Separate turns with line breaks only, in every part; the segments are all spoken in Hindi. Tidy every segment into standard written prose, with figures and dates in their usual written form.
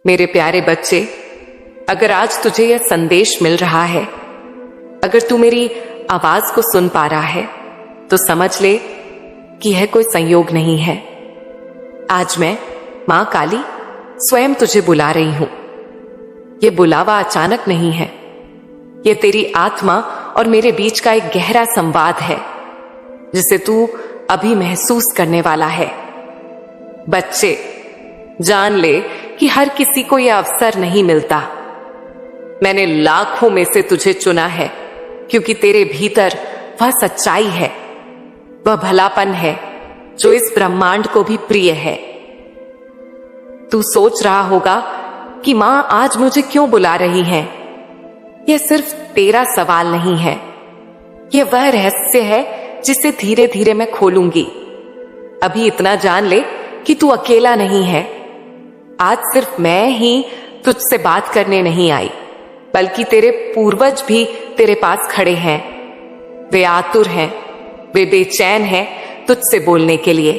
मेरे प्यारे बच्चे, अगर आज तुझे यह संदेश मिल रहा है, अगर तू मेरी आवाज को सुन पा रहा है, तो समझ ले कि यह कोई संयोग नहीं है। आज मैं मां काली स्वयं तुझे बुला रही हूं। यह बुलावा अचानक नहीं है, यह तेरी आत्मा और मेरे बीच का एक गहरा संवाद है जिसे तू अभी महसूस करने वाला है। बच्चे, जान ले कि हर किसी को यह अवसर नहीं मिलता। मैंने लाखों में से तुझे चुना है क्योंकि तेरे भीतर वह सच्चाई है, वह भलापन है जो इस ब्रह्मांड को भी प्रिय है। तू सोच रहा होगा कि मां आज मुझे क्यों बुला रही है। यह सिर्फ तेरा सवाल नहीं है, यह वह रहस्य है जिसे धीरे धीरे मैं खोलूंगी। अभी इतना जान ले कि तू अकेला नहीं है। आज सिर्फ मैं ही तुझसे बात करने नहीं आई, बल्कि तेरे पूर्वज भी तेरे पास खड़े हैं। वे आतुर हैं, वे बेचैन हैं तुझसे बोलने के लिए।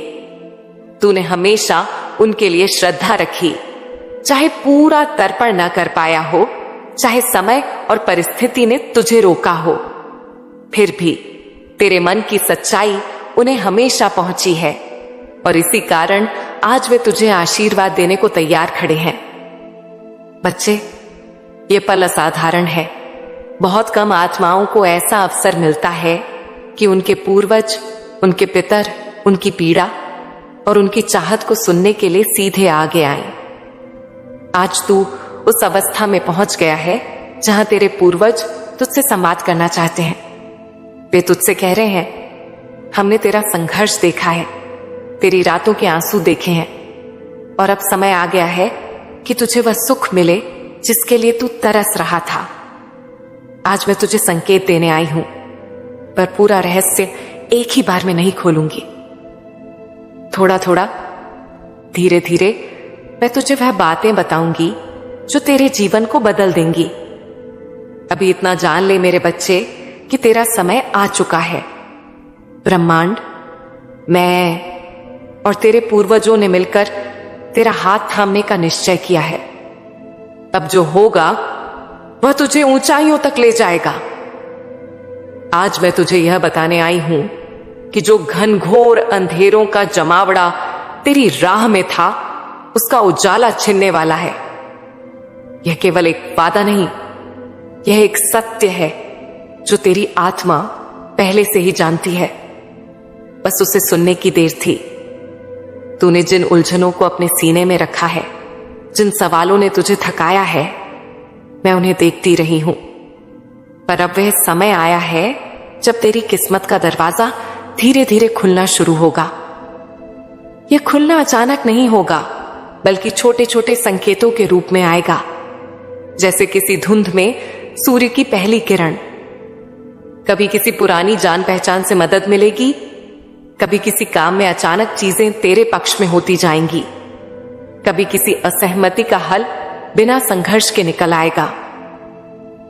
तूने हमेशा उनके लिए श्रद्धा रखी, चाहे पूरा तर्पण न कर पाया हो, चाहे समय और परिस्थिति ने तुझे रोका हो, फिर भी तेरे मन की सच्चाई उन्हें हमेशा पहुंची है और इसी कारण आज वे तुझे आशीर्वाद देने को तैयार खड़े हैं। बच्चे, ये पल असाधारण है। बहुत कम आत्माओं को ऐसा अवसर मिलता है कि उनके पूर्वज, उनके पितर, उनकी पीड़ा और उनकी चाहत को सुनने के लिए सीधे आगे आए। आज तू उस अवस्था में पहुंच गया है जहां तेरे पूर्वज तुझसे संवाद करना चाहते हैं। वे तुझसे कह रहे हैं, हमने तेरा संघर्ष देखा है, तेरी रातों के आंसू देखे हैं और अब समय आ गया है कि तुझे वह सुख मिले जिसके लिए तू तरस रहा था। आज मैं तुझे संकेत देने आई हूं, पर पूरा रहस्य एक ही बार में नहीं खोलूंगी। थोड़ा थोड़ा, धीरे धीरे मैं तुझे वह बातें बताऊंगी जो तेरे जीवन को बदल देंगी। अभी इतना जान ले मेरे बच्चे कि तेरा समय आ चुका है। ब्रह्मांड, मैं और तेरे पूर्वजों ने मिलकर तेरा हाथ थामने का निश्चय किया है। अब जो होगा वह तुझे ऊंचाइयों तक ले जाएगा। आज मैं तुझे यह बताने आई हूं कि जो घनघोर अंधेरों का जमावड़ा तेरी राह में था, उसका उजाला छिनने वाला है। यह केवल एक वादा नहीं, यह एक सत्य है जो तेरी आत्मा पहले से ही जानती है, बस उसे सुनने की देर थी। तूने जिन उलझनों को अपने सीने में रखा है, जिन सवालों ने तुझे थकाया है, मैं उन्हें देखती रही हूं। पर अब वह समय आया है जब तेरी किस्मत का दरवाजा धीरे धीरे खुलना शुरू होगा। यह खुलना अचानक नहीं होगा, बल्कि छोटे छोटे संकेतों के रूप में आएगा, जैसे किसी धुंध में सूर्य की पहली किरण। कभी किसी पुरानी जान पहचान से मदद मिलेगी, कभी किसी काम में अचानक चीजें तेरे पक्ष में होती जाएंगी, कभी किसी असहमति का हल बिना संघर्ष के निकल आएगा।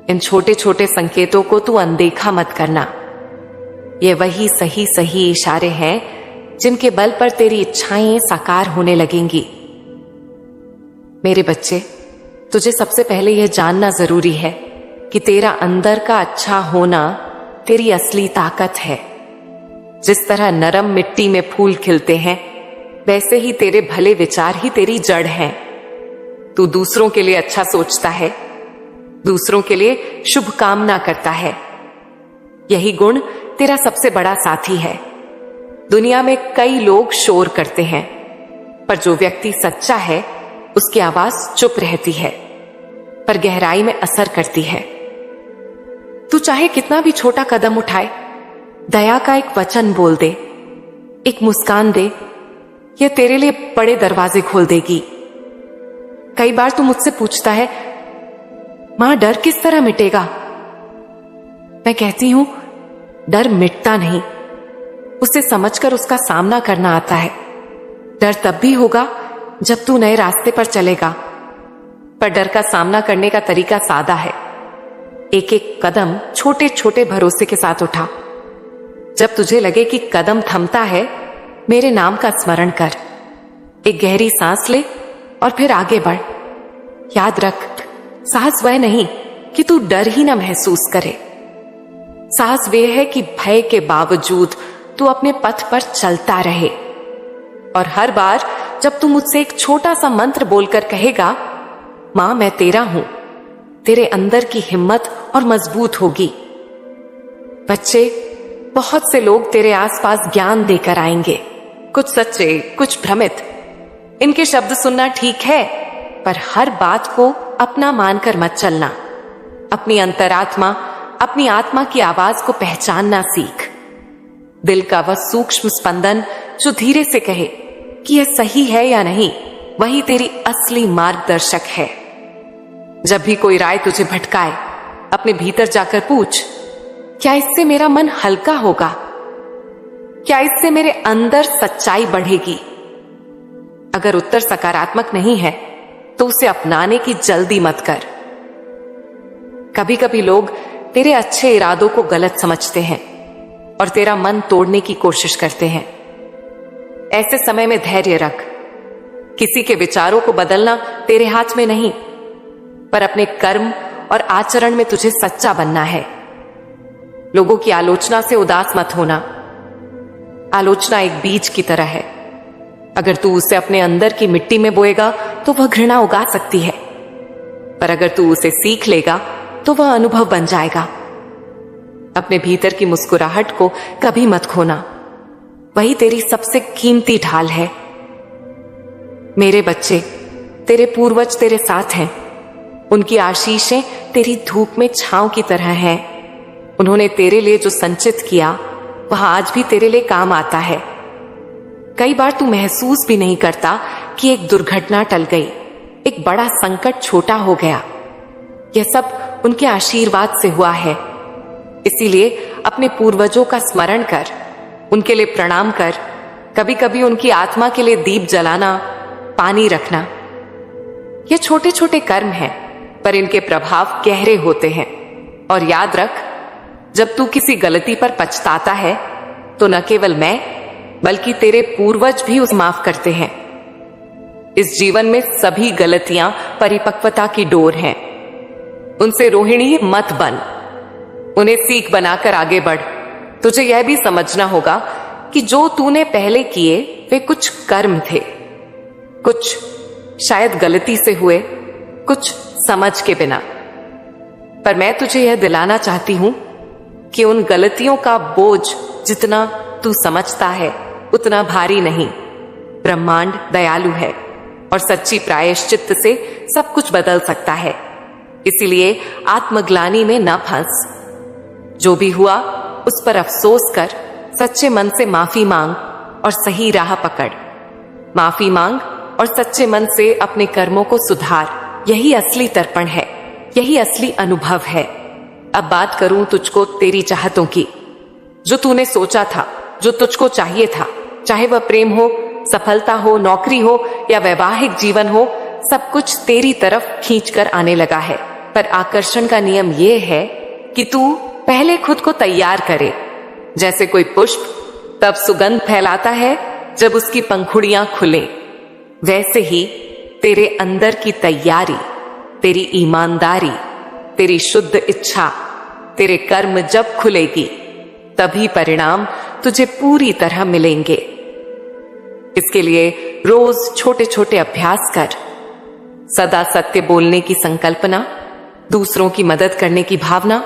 इन छोटे छोटे संकेतों को तू अनदेखा मत करना। ये वही सही सही इशारे हैं जिनके बल पर तेरी इच्छाएं साकार होने लगेंगी। मेरे बच्चे, तुझे सबसे पहले यह जानना जरूरी है कि तेरा अंदर का अच्छा होना तेरी असली ताकत है। जिस तरह नरम मिट्टी में फूल खिलते हैं, वैसे ही तेरे भले विचार ही तेरी जड़ हैं। तू दूसरों के लिए अच्छा सोचता है, दूसरों के लिए शुभ कामना करता है। यही गुण तेरा सबसे बड़ा साथी है। दुनिया में कई लोग शोर करते हैं, पर जो व्यक्ति सच्चा है उसकी आवाज चुप रहती है, पर गहराई में असर करती है। तू चाहे कितना भी छोटा कदम उठाए, दया का एक वचन बोल दे, एक मुस्कान दे, यह तेरे लिए बड़े दरवाजे खोल देगी। कई बार तू मुझसे पूछता है, मां डर किस तरह मिटेगा? मैं कहती हूं, डर मिटता नहीं, उसे समझकर उसका सामना करना आता है। डर तब भी होगा जब तू नए रास्ते पर चलेगा, पर डर का सामना करने का तरीका सादा है। एक एक कदम छोटे छोटे भरोसे के साथ उठा। जब तुझे लगे कि कदम थमता है, मेरे नाम का स्मरण कर, एक गहरी सांस ले और फिर आगे बढ़। याद रख, साहस वह नहीं कि तू डर ही ना महसूस करे। साहस वह है कि भय के बावजूद तू अपने पथ पर चलता रहे। और हर बार जब तू मुझसे एक छोटा सा मंत्र बोलकर कहेगा, मां मैं तेरा हूं, तेरे अंदर की हिम्मत और मजबूत होगी। बच्चे, बहुत से लोग तेरे आसपास ज्ञान देकर आएंगे, कुछ सच्चे, कुछ भ्रमित। इनके शब्द सुनना ठीक है, पर हर बात को अपना मानकर मत चलना। अपनी अंतरात्मा, अपनी आत्मा की आवाज को पहचानना सीख। दिल का वह सूक्ष्म स्पंदन जो धीरे से कहे कि यह सही है या नहीं, वही तेरी असली मार्गदर्शक है। जब भी कोई राय तुझे भटकाए, अपने भीतर जाकर पूछ, क्या इससे मेरा मन हल्का होगा? क्या इससे मेरे अंदर सच्चाई बढ़ेगी? अगर उत्तर सकारात्मक नहीं है तो उसे अपनाने की जल्दी मत कर। कभी कभी लोग तेरे अच्छे इरादों को गलत समझते हैं और तेरा मन तोड़ने की कोशिश करते हैं। ऐसे समय में धैर्य रख। किसी के विचारों को बदलना तेरे हाथ में नहीं, पर अपने कर्म और आचरण में तुझे सच्चा बनना है। लोगों की आलोचना से उदास मत होना। आलोचना एक बीज की तरह है। अगर तू उसे अपने अंदर की मिट्टी में बोएगा तो वह घृणा उगा सकती है, पर अगर तू उसे सीख लेगा तो वह अनुभव बन जाएगा। अपने भीतर की मुस्कुराहट को कभी मत खोना, वही तेरी सबसे कीमती ढाल है। मेरे बच्चे, तेरे पूर्वज तेरे साथ हैं। उनकी आशीषें तेरी धूप में छांव की तरह हैं। उन्होंने तेरे लिए जो संचित किया वह आज भी तेरे लिए काम आता है। कई बार तू महसूस भी नहीं करता कि एक दुर्घटना टल गई, एक बड़ा संकट छोटा हो गया। यह सब उनके आशीर्वाद से हुआ है। इसीलिए अपने पूर्वजों का स्मरण कर, उनके लिए प्रणाम कर। कभी कभी उनकी आत्मा के लिए दीप जलाना, पानी रखना। ये छोटे छोटे कर्म हैं, पर इनके प्रभाव गहरे होते हैं। और याद रख, जब तू किसी गलती पर पछताता है तो न केवल मैं बल्कि तेरे पूर्वज भी उसे माफ करते हैं। इस जीवन में सभी गलतियां परिपक्वता की डोर हैं। उनसे रोहिणी मत बन, उन्हें सीख बनाकर आगे बढ़। तुझे यह भी समझना होगा कि जो तूने पहले किए वे कुछ कर्म थे। कुछ शायद गलती से हुए, कुछ समझ के बिना। पर मैं तुझे यह दिलाना चाहती हूं कि उन गलतियों का बोझ जितना तू समझता है उतना भारी नहीं। ब्रह्मांड दयालु है और सच्ची प्रायश्चित्त से सब कुछ बदल सकता है। इसीलिए आत्मग्लानि में न फंस। जो भी हुआ उस पर अफसोस कर, सच्चे मन से माफी मांग और सही राह पकड़। माफी मांग और सच्चे मन से अपने कर्मों को सुधार। यही असली तर्पण है, यही असली अनुभव है। अब बात करूं तुझको तेरी चाहतों की। जो तूने सोचा था, जो तुझको चाहिए था, चाहे वह प्रेम हो, सफलता हो, नौकरी हो या वैवाहिक जीवन हो, सब कुछ तेरी तरफ खींचकर आने लगा है। पर आकर्षण का नियम यह है कि तू पहले खुद को तैयार करे। जैसे कोई पुष्प तब सुगंध फैलाता है जब उसकी पंखुड़ियां खुले, वैसे ही तेरे अंदर की तैयारी, तेरी ईमानदारी, तेरी शुद्ध इच्छा, तेरे कर्म जब खुलेगी तभी परिणाम तुझे पूरी तरह मिलेंगे। इसके लिए रोज छोटे छोटे अभ्यास कर। सदा सत्य बोलने की संकल्पना, दूसरों की मदद करने की भावना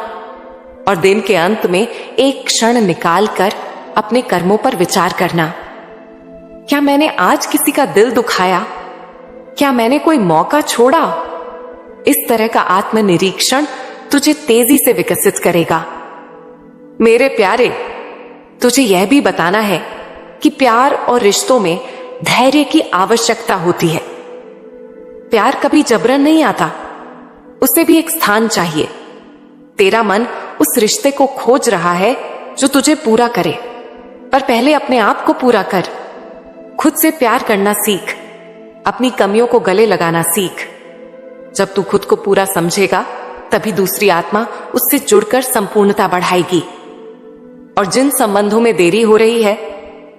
और दिन के अंत में एक क्षण निकालकर अपने कर्मों पर विचार करना। क्या मैंने आज किसी का दिल दुखाया? क्या मैंने कोई मौका छोड़ा? इस तरह का आत्मनिरीक्षण तुझे तेजी से विकसित करेगा। मेरे प्यारे, तुझे यह भी बताना है कि प्यार और रिश्तों में धैर्य की आवश्यकता होती है। प्यार कभी जबरन नहीं आता, उसे भी एक स्थान चाहिए। तेरा मन उस रिश्ते को खोज रहा है जो तुझे पूरा करे, पर पहले अपने आप को पूरा कर। खुद से प्यार करना सीख, अपनी कमियों को गले लगाना सीख। जब तू खुद को पूरा समझेगा तभी दूसरी आत्मा उससे जुड़कर संपूर्णता बढ़ाएगी। और जिन संबंधों में देरी हो रही है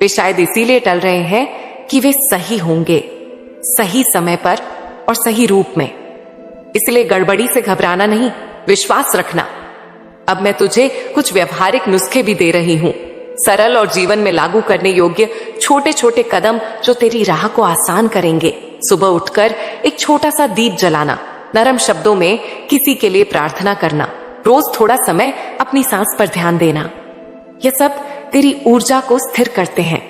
वे शायद इसीलिए टल रहे हैं कि वे सही होंगे, सही समय पर और सही रूप में। इसलिए गड़बड़ी से घबराना नहीं, विश्वास रखना। अब मैं तुझे कुछ व्यवहारिक नुस्खे भी दे रही हूं, सरल और जीवन में लागू करने योग्य छोटे छोटे कदम जो तेरी राह को आसान करेंगे। सुबह उठकर एक छोटा सा दीप जलाना, नरम शब्दों में किसी के लिए प्रार्थना करना, रोज थोड़ा समय अपनी सांस पर ध्यान देना, यह सब तेरी ऊर्जा को स्थिर करते हैं।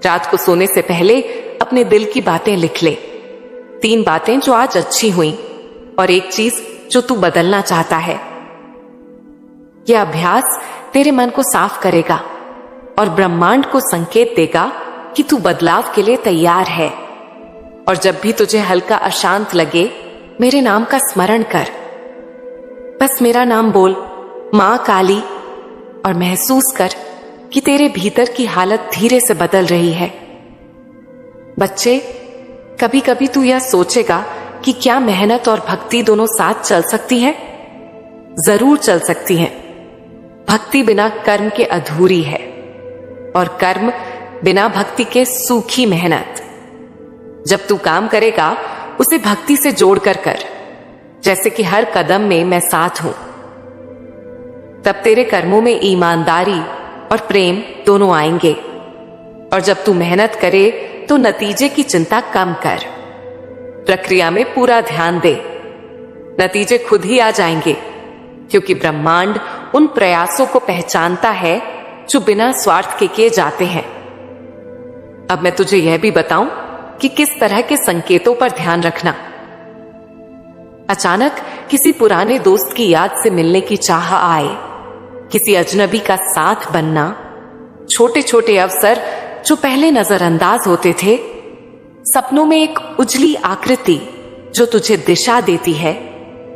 रात को सोने से पहले अपने दिल की बातें लिख ले, 3 बातें जो आज अच्छी हुई और एक चीज जो तू बदलना चाहता है। यह अभ्यास तेरे मन को साफ करेगा और ब्रह्मांड को संकेत देगा कि तू बदलाव के लिए तैयार है। और जब भी तुझे हल्का अशांत लगे, मेरे नाम का स्मरण कर, बस मेरा नाम बोल, मां काली, और महसूस कर कि तेरे भीतर की हालत धीरे से बदल रही है। बच्चे, कभी कभी तू यह सोचेगा कि क्या मेहनत और भक्ति दोनों साथ चल सकती है? जरूर चल सकती हैं। भक्ति बिना कर्म के अधूरी है और कर्म बिना भक्ति के सूखी मेहनत। जब तू काम करेगा उसे भक्ति से जोड़कर कर, जैसे कि हर कदम में मैं साथ हूं। तब तेरे कर्मों में ईमानदारी और प्रेम दोनों आएंगे। और जब तू मेहनत करे तो नतीजे की चिंता कम कर, प्रक्रिया में पूरा ध्यान दे। नतीजे खुद ही आ जाएंगे, क्योंकि ब्रह्मांड उन प्रयासों को पहचानता है जो बिना स्वार्थ के किए जाते हैं। अब मैं तुझे यह भी बताऊं कि किस तरह के संकेतों पर ध्यान रखना। अचानक किसी पुराने दोस्त की याद से मिलने की चाह आए, किसी अजनबी का साथ बनना, छोटे छोटे अवसर जो पहले नजरअंदाज होते थे, सपनों में एक उजली आकृति जो तुझे दिशा देती है,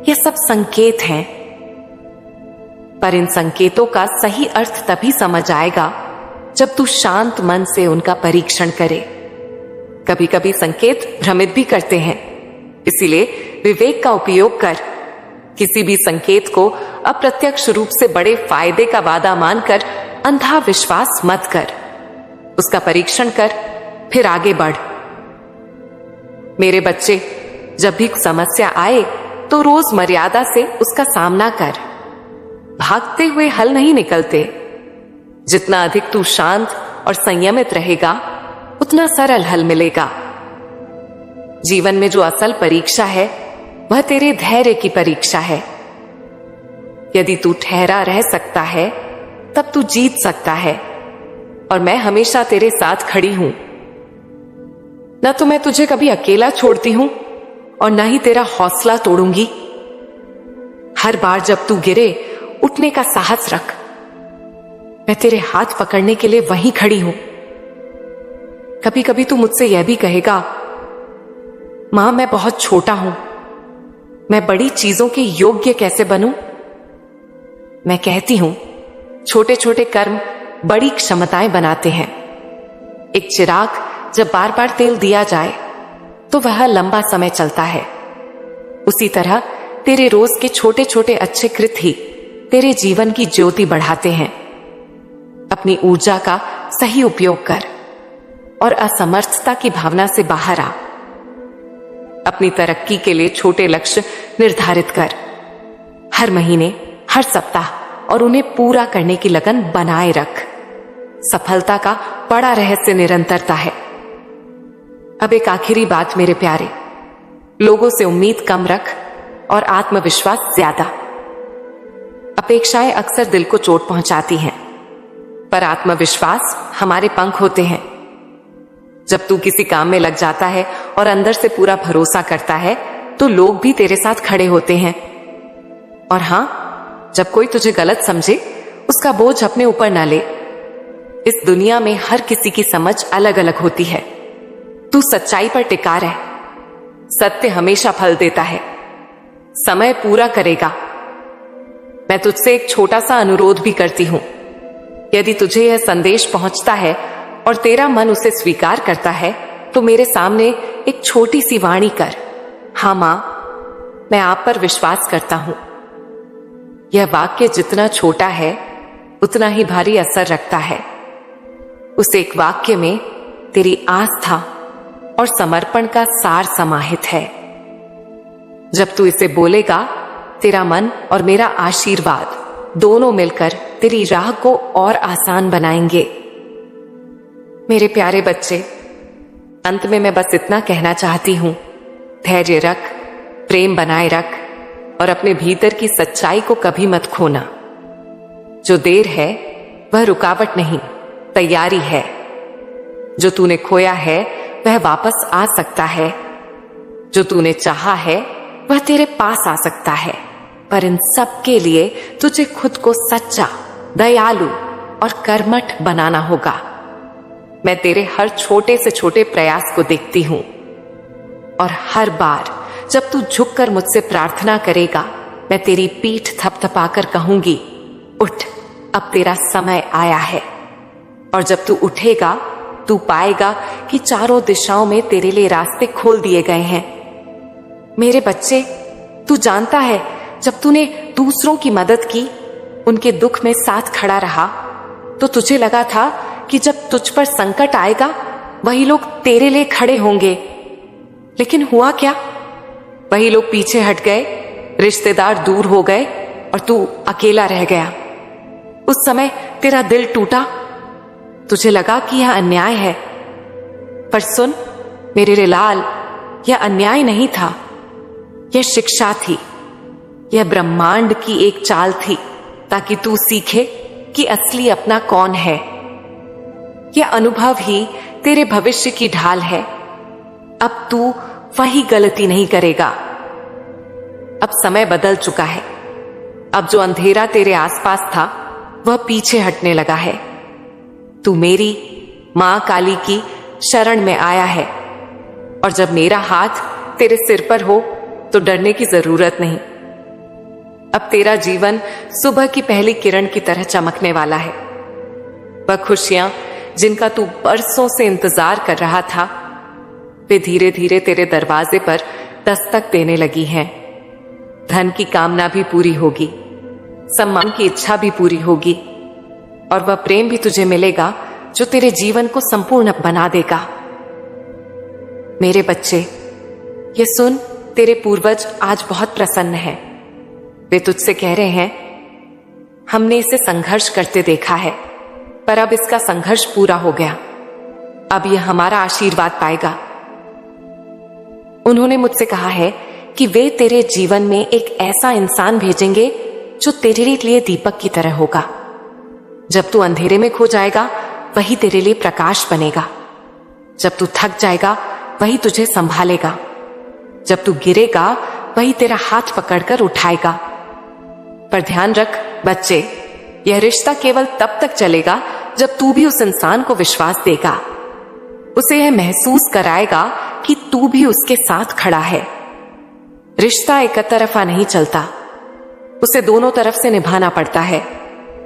यह सब संकेत हैं। पर इन संकेतों का सही अर्थ तभी समझ आएगा जब तू शांत मन से उनका परीक्षण करे। कभी कभी संकेत भ्रमित भी करते हैं, इसीलिए विवेक का उपयोग कर। किसी भी संकेत को अप्रत्यक्ष रूप से बड़े फायदे का वादा मानकर अंधा विश्वास मत कर। उसका परीक्षण कर, फिर आगे बढ़। मेरे बच्चे, जब भी समस्या आए तो रोज मर्यादा से उसका सामना कर। भागते हुए हल नहीं निकलते। जितना अधिक तू शांत और संयमित रहेगा, उतना सरल हल मिलेगा। जीवन में जो असल परीक्षा है वह तेरे धैर्य की परीक्षा है। यदि तू ठहरा रह सकता है तब तू जीत सकता है, और मैं हमेशा तेरे साथ खड़ी हूं। न तो मैं तुझे कभी अकेला छोड़ती हूं और न ही तेरा हौसला तोड़ूंगी। हर बार जब तू गिरे, उठने का साहस रख। मैं तेरे हाथ पकड़ने के लिए वहीं खड़ी हूं। कभी कभी तू मुझसे यह भी कहेगा, मां मैं बहुत छोटा हूं, मैं बड़ी चीजों के योग्य कैसे बनूं? मैं कहती हूं, छोटे छोटे कर्म बड़ी क्षमताएं बनाते हैं। एक चिराग जब बार बार तेल दिया जाए तो वह लंबा समय चलता है। उसी तरह तेरे रोज के छोटे छोटे अच्छे कृत्य ही तेरे जीवन की ज्योति बढ़ाते हैं। अपनी ऊर्जा का सही उपयोग कर और असमर्थता की भावना से बाहर आ। अपनी तरक्की के लिए छोटे लक्ष्य निर्धारित कर, हर महीने, हर सप्ताह, और उन्हें पूरा करने की लगन बनाए रख। सफलता का बड़ा रहस्य निरंतरता है। अब एक आखिरी बात मेरे प्यारे, लोगों से उम्मीद कम रख और आत्मविश्वास ज्यादा। अपेक्षाएं अक्सर दिल को चोट पहुंचाती हैं, पर आत्मविश्वास हमारे पंख होते हैं। जब तू किसी काम में लग जाता है और अंदर से पूरा भरोसा करता है, तो लोग भी तेरे साथ खड़े होते हैं। और हां, जब कोई तुझे गलत समझे, उसका बोझ अपने ऊपर ना ले। इस दुनिया में हर किसी की समझ अलग अलग होती है। तू सच्चाई पर टिका रह, सत्य हमेशा फल देता है, समय पूरा करेगा। मैं तुझसे एक छोटा सा अनुरोध भी करती हूं। यदि तुझे यह संदेश पहुंचता है और तेरा मन उसे स्वीकार करता है, तो मेरे सामने एक छोटी सी वाणी कर, हाँ मां, मैं आप पर विश्वास करता हूं। यह वाक्य जितना छोटा है उतना ही भारी असर रखता है। उस एक वाक्य में तेरी आस्था और समर्पण का सार समाहित है। जब तू इसे बोलेगा, तेरा मन और मेरा आशीर्वाद दोनों मिलकर तेरी राह को और आसान बनाएंगे। मेरे प्यारे बच्चे, अंत में मैं बस इतना कहना चाहती हूं, धैर्य रख, प्रेम बनाए रख और अपने भीतर की सच्चाई को कभी मत खोना। जो देर है वह रुकावट नहीं, तैयारी है। जो तूने खोया है वह वापस आ सकता है। जो तूने चाहा है वह तेरे पास आ सकता है, पर इन सब के लिए तुझे खुद को सच्चा, दयालु और कर्मठ बनाना होगा। मैं तेरे हर छोटे से छोटे प्रयास को देखती हूं और हर बार जब तू झुककर मुझसे प्रार्थना करेगा, मैं तेरी पीठ थपथपाकर कहूंगी, उठ, अब तेरा समय आया है। और जब तू उठेगा, तू पाएगा कि चारों दिशाओं में तेरे लिए रास्ते खोल दिए गए हैं। मेरे बच्चे, तू जानता है, जब तूने दूसरों की मदद की, उनके दुख में साथ खड़ा रहा, तो तुझे लगा था कि जब तुझ पर संकट आएगा वही लोग तेरे लिए खड़े होंगे। लेकिन हुआ क्या? वही लोग पीछे हट गए, रिश्तेदार दूर हो गए और तू अकेला रह गया। उस समय तेरा दिल टूटा, तुझे लगा कि यह अन्याय है। पर सुन मेरे लाल, यह अन्याय नहीं था, यह शिक्षा थी। यह ब्रह्मांड की एक चाल थी ताकि तू सीखे कि असली अपना कौन है। यह अनुभव ही तेरे भविष्य की ढाल है। अब तू वही गलती नहीं करेगा। अब समय बदल चुका है। अब जो अंधेरा तेरे आसपास था वह पीछे हटने लगा है। तू मेरी मां काली की शरण में आया है और जब मेरा हाथ तेरे सिर पर हो तो डरने की जरूरत नहीं। अब तेरा जीवन सुबह की पहली किरण की तरह चमकने वाला है। वह खुशियां जिनका तू बरसों से इंतजार कर रहा था, वे धीरे धीरे तेरे दरवाजे पर दस्तक देने लगी हैं। धन की कामना भी पूरी होगी, सम्मान की इच्छा भी पूरी होगी और वह प्रेम भी तुझे मिलेगा जो तेरे जीवन को संपूर्ण बना देगा। मेरे बच्चे, ये सुन, तेरे पूर्वज आज बहुत प्रसन्न हैं। वे तुझसे कह रहे हैं, हमने इसे संघर्ष करते देखा है, पर अब इसका संघर्ष पूरा हो गया। अब यह हमारा आशीर्वाद पाएगा। उन्होंने मुझसे कहा है कि वे तेरे जीवन में एक ऐसा इंसान भेजेंगे जो तेरे लिए दीपक की तरह होगा। जब तू अंधेरे में खो जाएगा, वही तेरे लिए प्रकाश बनेगा। जब तू थक जाएगा, वही तुझे संभालेगा। जब तू गिरेगा, वही तेरा हाथ पकड़कर उठाएगा। पर ध्यान रख बच्चे, यह रिश्ता केवल तब तक चलेगा जब तू भी उस इंसान को विश्वास देगा, उसे यह महसूस कराएगा कि तू भी उसके साथ खड़ा है। रिश्ता एक तरफा नहीं चलता, उसे दोनों तरफ से निभाना पड़ता है।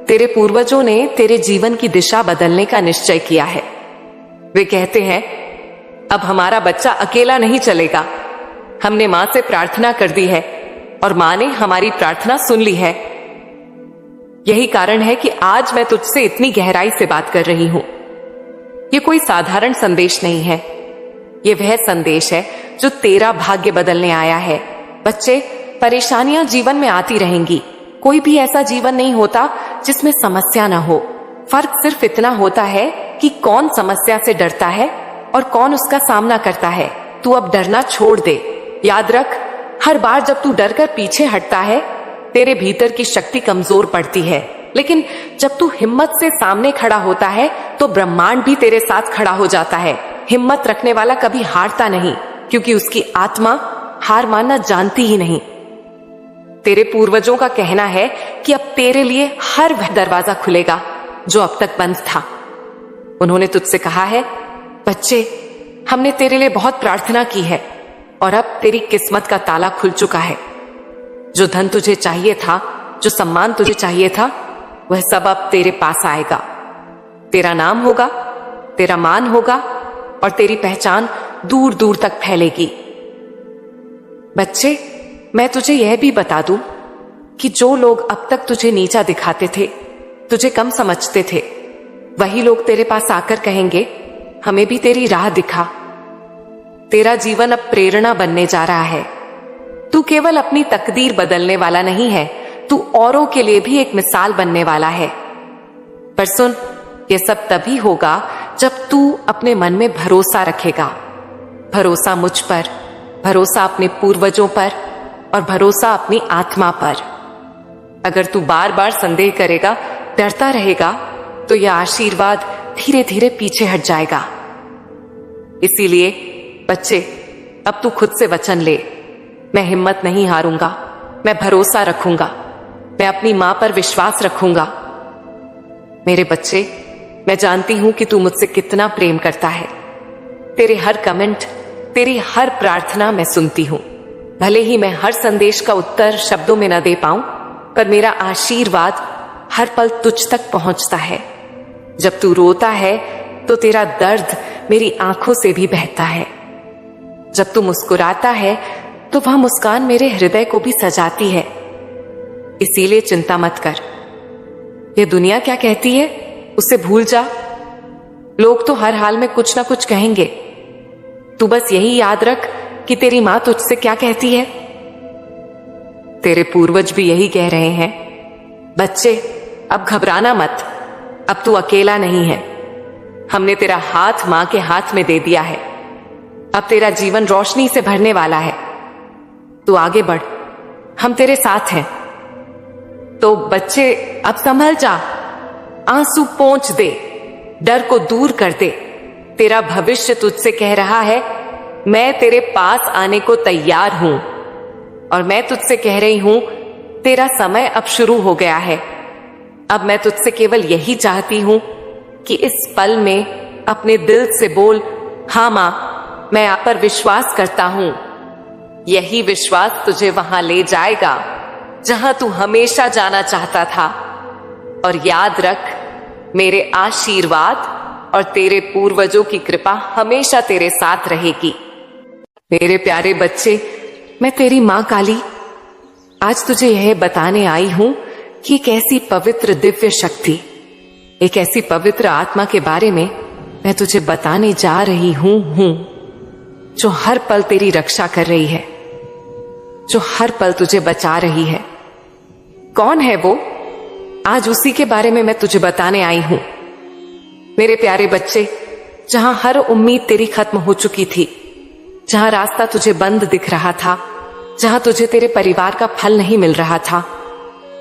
तेरे पूर्वजों ने तेरे जीवन की दिशा बदलने का निश्चय किया है। वे कहते हैं, अब हमारा बच्चा अकेला नहीं चलेगा। हमने मां से प्रार्थना कर दी है और मां ने हमारी प्रार्थना सुन ली है। यही कारण है कि आज मैं तुझसे इतनी गहराई से बात कर रही हूं। यह कोई साधारण संदेश नहीं है, यह वह संदेश है जो तेरा भाग्य बदलने आया है। बच्चे, परेशानियां जीवन में आती रहेंगी। कोई भी ऐसा जीवन नहीं होता जिसमें समस्या ना हो। फर्क सिर्फ इतना होता है कि कौन समस्या से डरता है और कौन उसका सामना करता है। तू अब डरना छोड़ दे। याद रख, हर बार जब तू डरकर पीछे हटता है, तेरे भीतर की शक्ति कमजोर पड़ती है। लेकिन जब तू हिम्मत से सामने खड़ा होता है तो ब्रह्मांड भी तेरे साथ खड़ा हो जाता है। हिम्मत रखने वाला कभी हारता नहीं, क्योंकि उसकी आत्मा हार मानना जानती ही नहीं। तेरे पूर्वजों का कहना है कि अब तेरे लिए हर वह दरवाजा खुलेगा जो अब तक बंद था। उन्होंने तुझसे कहा है, बच्चे, हमने तेरे लिए बहुत प्रार्थना की है और अब तेरी किस्मत का ताला खुल चुका है। जो धन तुझे चाहिए था, जो सम्मान तुझे चाहिए था, वह सब अब तेरे पास आएगा। तेरा नाम होगा, तेरा मान होगा और तेरी पहचान दूर दूर तक फैलेगी। बच्चे, मैं तुझे यह भी बता दूं कि जो लोग अब तक तुझे नीचा दिखाते थे, तुझे कम समझते थे, वही लोग तेरे पास आकर कहेंगे, हमें भी तेरी राह दिखा। तेरा जीवन अब प्रेरणा बनने जा रहा है। तू केवल अपनी तकदीर बदलने वाला नहीं है, तू औरों के लिए भी एक मिसाल बनने वाला है। पर सुन, ये सब तभी होगा जब तू अपने मन में भरोसा रखेगा। भरोसा मुझ पर, भरोसा अपने पूर्वजों पर और भरोसा अपनी आत्मा पर। अगर तू बार बार संदेह करेगा, डरता रहेगा, तो यह आशीर्वाद धीरे धीरे पीछे हट जाएगा। इसीलिए बच्चे, अब तू खुद से वचन ले, मैं हिम्मत नहीं हारूंगा, मैं भरोसा रखूंगा, मैं अपनी मां पर विश्वास रखूंगा। मेरे बच्चे, मैं जानती हूं कि तू मुझसे कितना प्रेम करता है। तेरे हर कमेंट, तेरी हर प्रार्थना मैं सुनती हूं। भले ही मैं हर संदेश का उत्तर शब्दों में न दे पाऊं, पर मेरा आशीर्वाद हर पल तुझ तक पहुंचता है। जब तू रोता है तो तेरा दर्द मेरी आंखों से भी बहता है। जब तू मुस्कुराता है तो वह मुस्कान मेरे हृदय को भी सजाती है। इसीलिए चिंता मत कर। यह दुनिया क्या कहती है उसे भूल जा। लोग तो हर हाल में कुछ ना कुछ कहेंगे। तू बस यही याद रख कि तेरी मां तुझसे क्या कहती है। तेरे पूर्वज भी यही कह रहे हैं, बच्चे अब घबराना मत, अब तू अकेला नहीं है। हमने तेरा हाथ मां के हाथ में दे दिया है। अब तेरा जीवन रोशनी से भरने वाला है। तू आगे बढ़, हम तेरे साथ हैं। तो बच्चे अब संभल जा, आंसू पोंछ दे, डर को दूर कर दे। तेरा भविष्य तुझसे कह रहा है, मैं तेरे पास आने को तैयार हूं। और मैं तुझसे कह रही हूं, तेरा समय अब शुरू हो गया है। अब मैं तुझसे केवल यही चाहती हूं कि इस पल में अपने दिल से बोल, हां मां, मैं आप पर विश्वास करता हूं। यही विश्वास तुझे वहां ले जाएगा जहां तू हमेशा जाना चाहता था। और याद रख, मेरे आशीर्वाद और तेरे पूर्वजों की कृपा हमेशा तेरे साथ रहेगी। मेरे प्यारे बच्चे, मैं तेरी मां काली आज तुझे यह बताने आई हूं कि एक ऐसी पवित्र दिव्य शक्ति, एक ऐसी पवित्र आत्मा के बारे में मैं तुझे बताने जा रही हूं जो हर पल तेरी रक्षा कर रही है, जो हर पल तुझे बचा रही है। कौन है वो? आज उसी के बारे में मैं तुझे बताने आई हूं। मेरे प्यारे बच्चे, जहां हर उम्मीद तेरी खत्म हो चुकी थी, जहां रास्ता तुझे बंद दिख रहा था, जहां तुझे तेरे परिवार का फल नहीं मिल रहा था,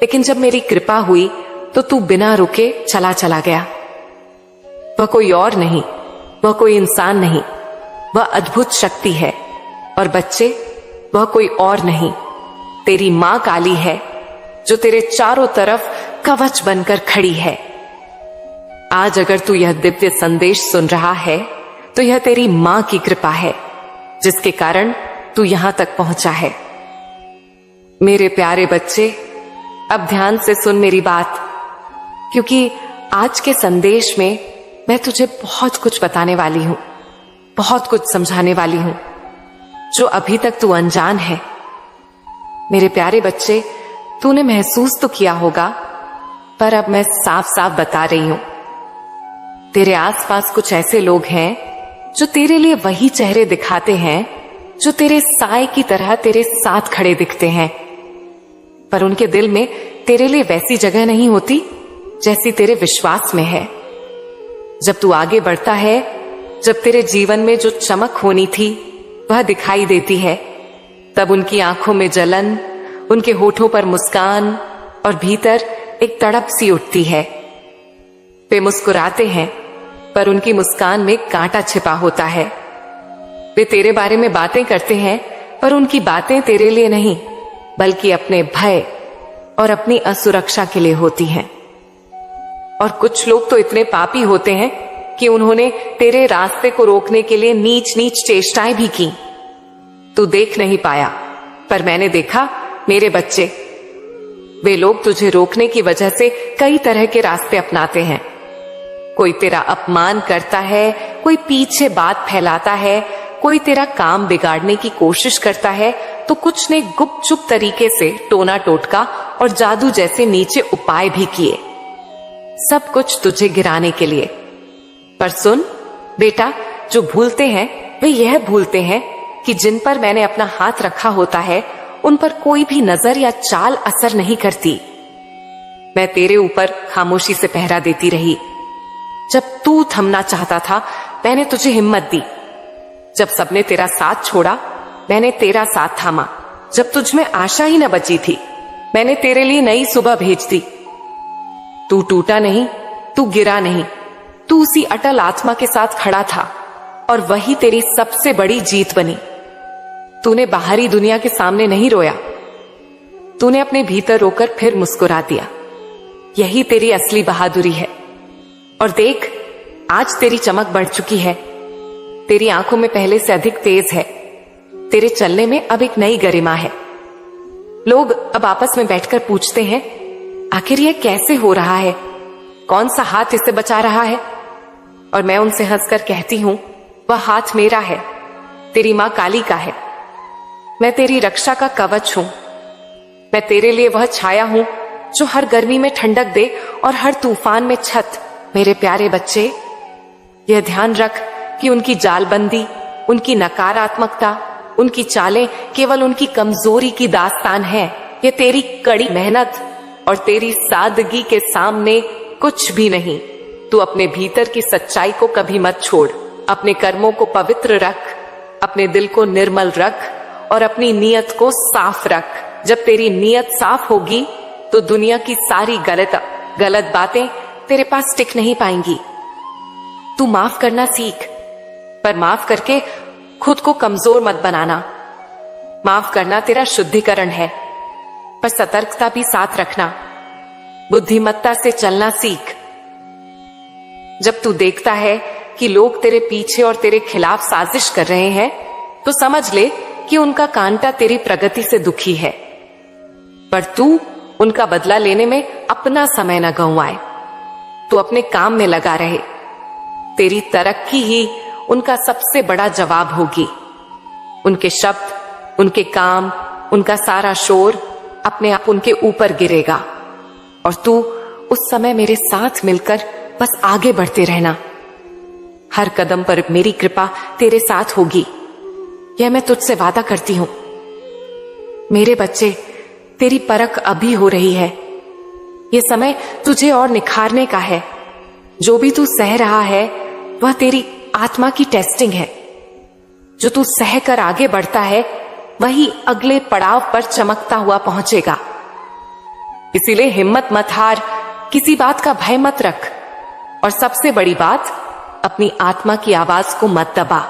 लेकिन जब मेरी कृपा हुई तो तू बिना रुके चला चला गया। वह कोई और नहीं, वह कोई इंसान नहीं, वह अद्भुत शक्ति है। और बच्चे, वह कोई और नहीं, तेरी मां काली है, जो तेरे चारों तरफ कवच बनकर खड़ी है। आज अगर तू यह दिव्य संदेश सुन रहा है तो यह तेरी मां की कृपा है, जिसके कारण तू यहां तक पहुंचा है। मेरे प्यारे बच्चे, अब ध्यान से सुन मेरी बात, क्योंकि आज के संदेश में मैं तुझे बहुत कुछ बताने वाली हूं, बहुत कुछ समझाने वाली हूं, जो अभी तक तू अनजान है। मेरे प्यारे बच्चे, तूने महसूस तो किया होगा, पर अब मैं साफ साफ बता रही हूं। तेरे आसपास कुछ ऐसे लोग हैं जो तेरे लिए वही चेहरे दिखाते हैं जो तेरे साए की तरह तेरे साथ खड़े दिखते हैं, पर उनके दिल में तेरे लिए वैसी जगह नहीं होती जैसी तेरे विश्वास में है। जब तू आगे बढ़ता है, जब तेरे जीवन में जो चमक होनी थी वह दिखाई देती है, तब उनकी आंखों में जलन, उनके होठों पर मुस्कान और भीतर एक तड़प सी उठती है। वे मुस्कुराते हैं, पर उनकी मुस्कान में कांटा छिपा होता है। वे तेरे बारे में बातें करते हैं, पर उनकी बातें तेरे लिए नहीं, बल्कि अपने भय और अपनी असुरक्षा के लिए होती हैं। और कुछ लोग तो इतने पापी होते हैं कि उन्होंने तेरे रास्ते को रोकने के लिए नीच नीच चेष्टाएं भी की। तू देख नहीं पाया, पर मैंने देखा। मेरे बच्चे, वे लोग तुझे रोकने की वजह से कई तरह के रास्ते अपनाते हैं। कोई तेरा अपमान करता है, कोई पीछे बात फैलाता है, कोई तेरा काम बिगाड़ने की कोशिश करता है, तो कुछ ने गुपचुप तरीके से टोना टोटका और जादू जैसे नीचे उपाय भी किए, सब कुछ तुझे गिराने के लिए। पर सुन बेटा, जो भूलते हैं वे यह भूलते हैं कि जिन पर मैंने अपना हाथ रखा होता है उन पर कोई भी नजर या चाल असर नहीं करती। मैं तेरे ऊपर खामोशी से पहरा देती रही। जब तू थमना चाहता था, मैंने तुझे हिम्मत दी। जब सबने तेरा साथ छोड़ा, मैंने तेरा साथ थामा। जब तुझ में आशा ही न बची थी, मैंने तेरे लिए नई सुबह भेज दी। तू टूटा नहीं, तू गिरा नहीं, तू उसी अटल आत्मा के साथ खड़ा था और वही तेरी सबसे बड़ी जीत बनी। तूने बाहरी दुनिया के सामने नहीं रोया, तूने अपने भीतर रोकर फिर मुस्कुरा दिया। यही तेरी असली बहादुरी है। और देख, आज तेरी चमक बढ़ चुकी है। तेरी आंखों में पहले से अधिक तेज है। तेरे चलने में अब एक नई गरिमा है। लोग अब आपस में बैठकर पूछते हैं, आखिर यह कैसे हो रहा है? कौन सा हाथ इसे बचा रहा है? और मैं उनसे हंसकर कहती हूं, वह हाथ मेरा है, तेरी मां काली का है। मैं तेरी रक्षा का कवच हूं। मैं तेरे लिए वह छाया हूं जो हर गर्मी में ठंडक दे और हर तूफान में छत। मेरे प्यारे बच्चे, यह ध्यान रख कि उनकी जालबंदी, उनकी नकारात्मकता, उनकी चालें केवल उनकी कमजोरी की दास्तान है। यह तेरी कड़ी मेहनत और तेरी सादगी के सामने कुछ भी नहीं। तू अपने भीतर की सच्चाई को कभी मत छोड़। अपने कर्मों को पवित्र रख, अपने दिल को निर्मल रख और अपनी नीयत को साफ रख। जब तेरी नीयत साफ होगी तो दुनिया की सारी गलत बातें तेरे पास टिक नहीं पाएंगी। तू माफ करना सीख, पर माफ करके खुद को कमजोर मत बनाना। माफ करना तेरा शुद्धिकरण है, पर सतर्कता भी साथ रखना। बुद्धिमत्ता से चलना सीख। जब तू देखता है कि लोग तेरे पीछे और तेरे खिलाफ साजिश कर रहे हैं, तो समझ ले कि उनका कांटा तेरी प्रगति से दुखी है। पर तू उनका बदला लेने में अपना समय न गंवाए। तू अपने काम में लगा रहे। तेरी तरक्की ही उनका सबसे बड़ा जवाब होगी। उनके शब्द, उनके काम, उनका सारा शोर अपने आप उनके ऊपर गिरेगा और तू उस समय मेरे साथ मिलकर बस आगे बढ़ते रहना। हर कदम पर मेरी कृपा तेरे साथ होगी, यह मैं तुझसे वादा करती हूं। मेरे बच्चे, तेरी परख अभी हो रही है। यह समय तुझे और निखारने का है। जो भी तू सह रहा है वह तेरी आत्मा की टेस्टिंग है। जो तू सह कर आगे बढ़ता है वही अगले पड़ाव पर चमकता हुआ पहुंचेगा। इसीलिए हिम्मत मत हार, किसी बात का भय मत रख और सबसे बड़ी बात, अपनी आत्मा की आवाज को मत दबा।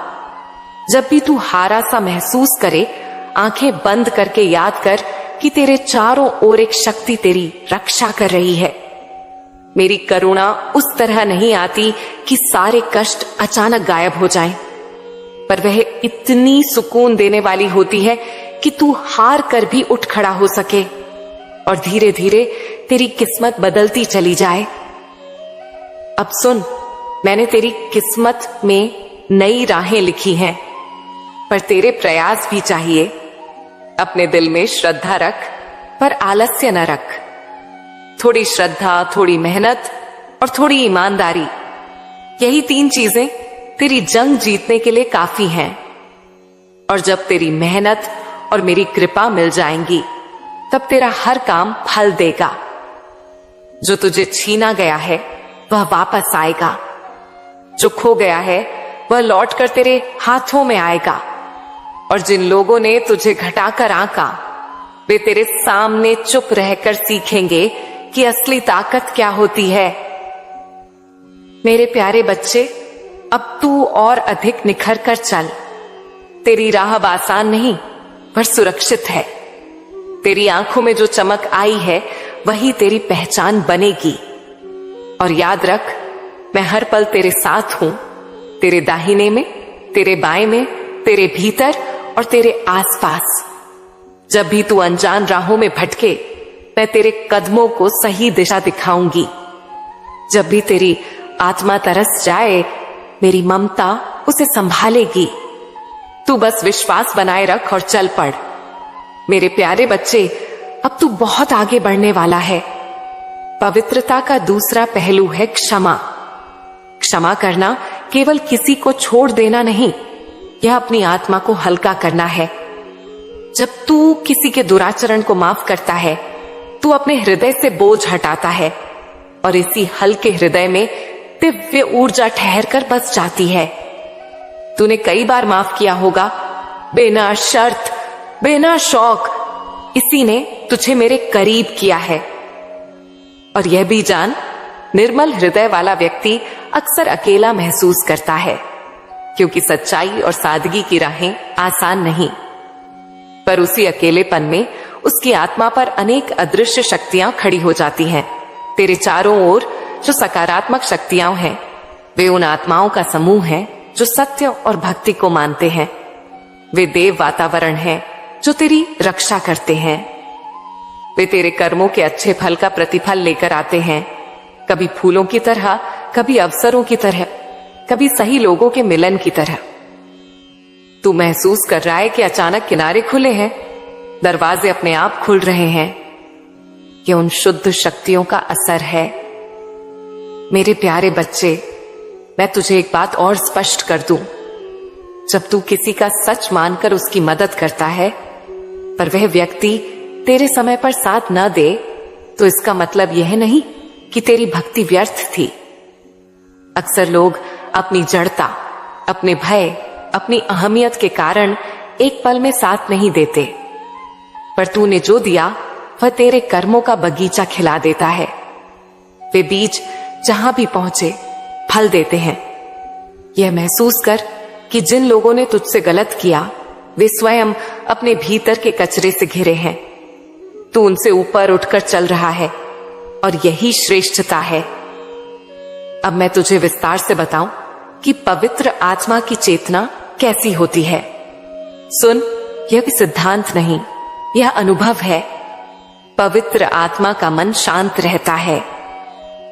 जब भी तू हारा सा महसूस करे, आंखें बंद करके याद कर कि तेरे चारों ओर एक शक्ति तेरी रक्षा कर रही है। मेरी करुणा उस तरह नहीं आती कि सारे कष्ट अचानक गायब हो जाएं, पर वह इतनी सुकून देने वाली होती है कि तू हार कर भी उठ खड़ा हो सके और धीरे धीरे तेरी किस्मत बदलती चली जाए। अब सुन, मैंने तेरी किस्मत में नई राहें लिखी हैं, पर तेरे प्रयास भी चाहिए। अपने दिल में श्रद्धा रख, पर आलस्य न रख। थोड़ी श्रद्धा, थोड़ी मेहनत और थोड़ी ईमानदारी, यही 3 चीजें तेरी जंग जीतने के लिए काफी हैं। और जब तेरी मेहनत और मेरी कृपा मिल जाएंगी, तब तेरा हर काम फल देगा। जो तुझे छीना गया है वह वापस आएगा। जो खो गया है वह लौटकर तेरे हाथों में आएगा। और जिन लोगों ने तुझे घटाकर आंका, वे तेरे सामने चुप रहकर सीखेंगे कि असली ताकत क्या होती है। मेरे प्यारे बच्चे, अब तू और अधिक निखर कर चल। तेरी राह अब आसान नहीं, पर सुरक्षित है। तेरी आंखों में जो चमक आई है वही तेरी पहचान बनेगी। और याद रख, मैं हर पल तेरे साथ हूं। तेरे दाहिने में, तेरे बाएं में, तेरे भीतर और तेरे आसपास। जब भी तू अनजान राहों में भटके, मैं तेरे कदमों को सही दिशा दिखाऊंगी। जब भी तेरी आत्मा तरस जाए, मेरी ममता उसे संभालेगी। तू बस विश्वास बनाए रख और चल पड़। मेरे प्यारे बच्चे, अब तू बहुत आगे बढ़ने वाला है। पवित्रता का दूसरा पहलू है क्षमा। क्षमा करना केवल किसी को छोड़ देना नहीं, यह अपनी आत्मा को हल्का करना है। जब तू किसी के दुराचरण को माफ करता है, तू अपने हृदय से बोझ हटाता है और इसी हल्के हृदय में दिव्य ऊर्जा ठहर कर बस जाती है। तूने कई बार माफ किया होगा, बिना शर्त, बिना शौक। इसी ने तुझे मेरे करीब किया है। और यह भी जान, निर्मल हृदय वाला व्यक्ति अक्सर अकेला महसूस करता है, क्योंकि सच्चाई और सादगी की राहें आसान नहीं। पर उसी अकेलेपन में उसकी आत्मा पर अनेक अदृश्य शक्तियां खड़ी हो जाती हैं। तेरे चारों ओर जो सकारात्मक शक्तियां हैं, वे उन आत्माओं का समूह है जो सत्य और भक्ति को मानते हैं। वे देव वातावरण है जो तेरी रक्षा करते हैं। वे तेरे कर्मों के अच्छे फल का प्रतिफल लेकर आते हैं, कभी फूलों की तरह, कभी अवसरों की तरह, कभी सही लोगों के मिलन की तरह। तू महसूस कर रहा है कि अचानक किनारे खुले हैं, दरवाजे अपने आप खुल रहे हैं। ये उन शुद्ध शक्तियों का असर है। मेरे प्यारे बच्चे, मैं तुझे एक बात और स्पष्ट कर दूं। जब तू किसी का सच मानकर उसकी मदद करता है, पर वह व्यक्ति तेरे समय पर साथ न दे, तो इसका मतलब यह नहीं कि तेरी भक्ति व्यर्थ थी। अक्सर लोग अपनी जड़ता, अपने भय, अपनी अहमियत के कारण एक पल में साथ नहीं देते, पर तूने जो दिया वह तेरे कर्मों का बगीचा खिला देता है। वे बीज जहां भी पहुंचे फल देते हैं। यह महसूस कर कि जिन लोगों ने तुझसे गलत किया, वे स्वयं अपने भीतर के कचरे से घिरे हैं। तू उनसे ऊपर उठकर चल रहा है और यही श्रेष्ठता है। अब मैं तुझे विस्तार से बताऊं कि पवित्र आत्मा की चेतना कैसी होती है। सुन, यह भी सिद्धांत नहीं, यह अनुभव है। पवित्र आत्मा का मन शांत रहता है।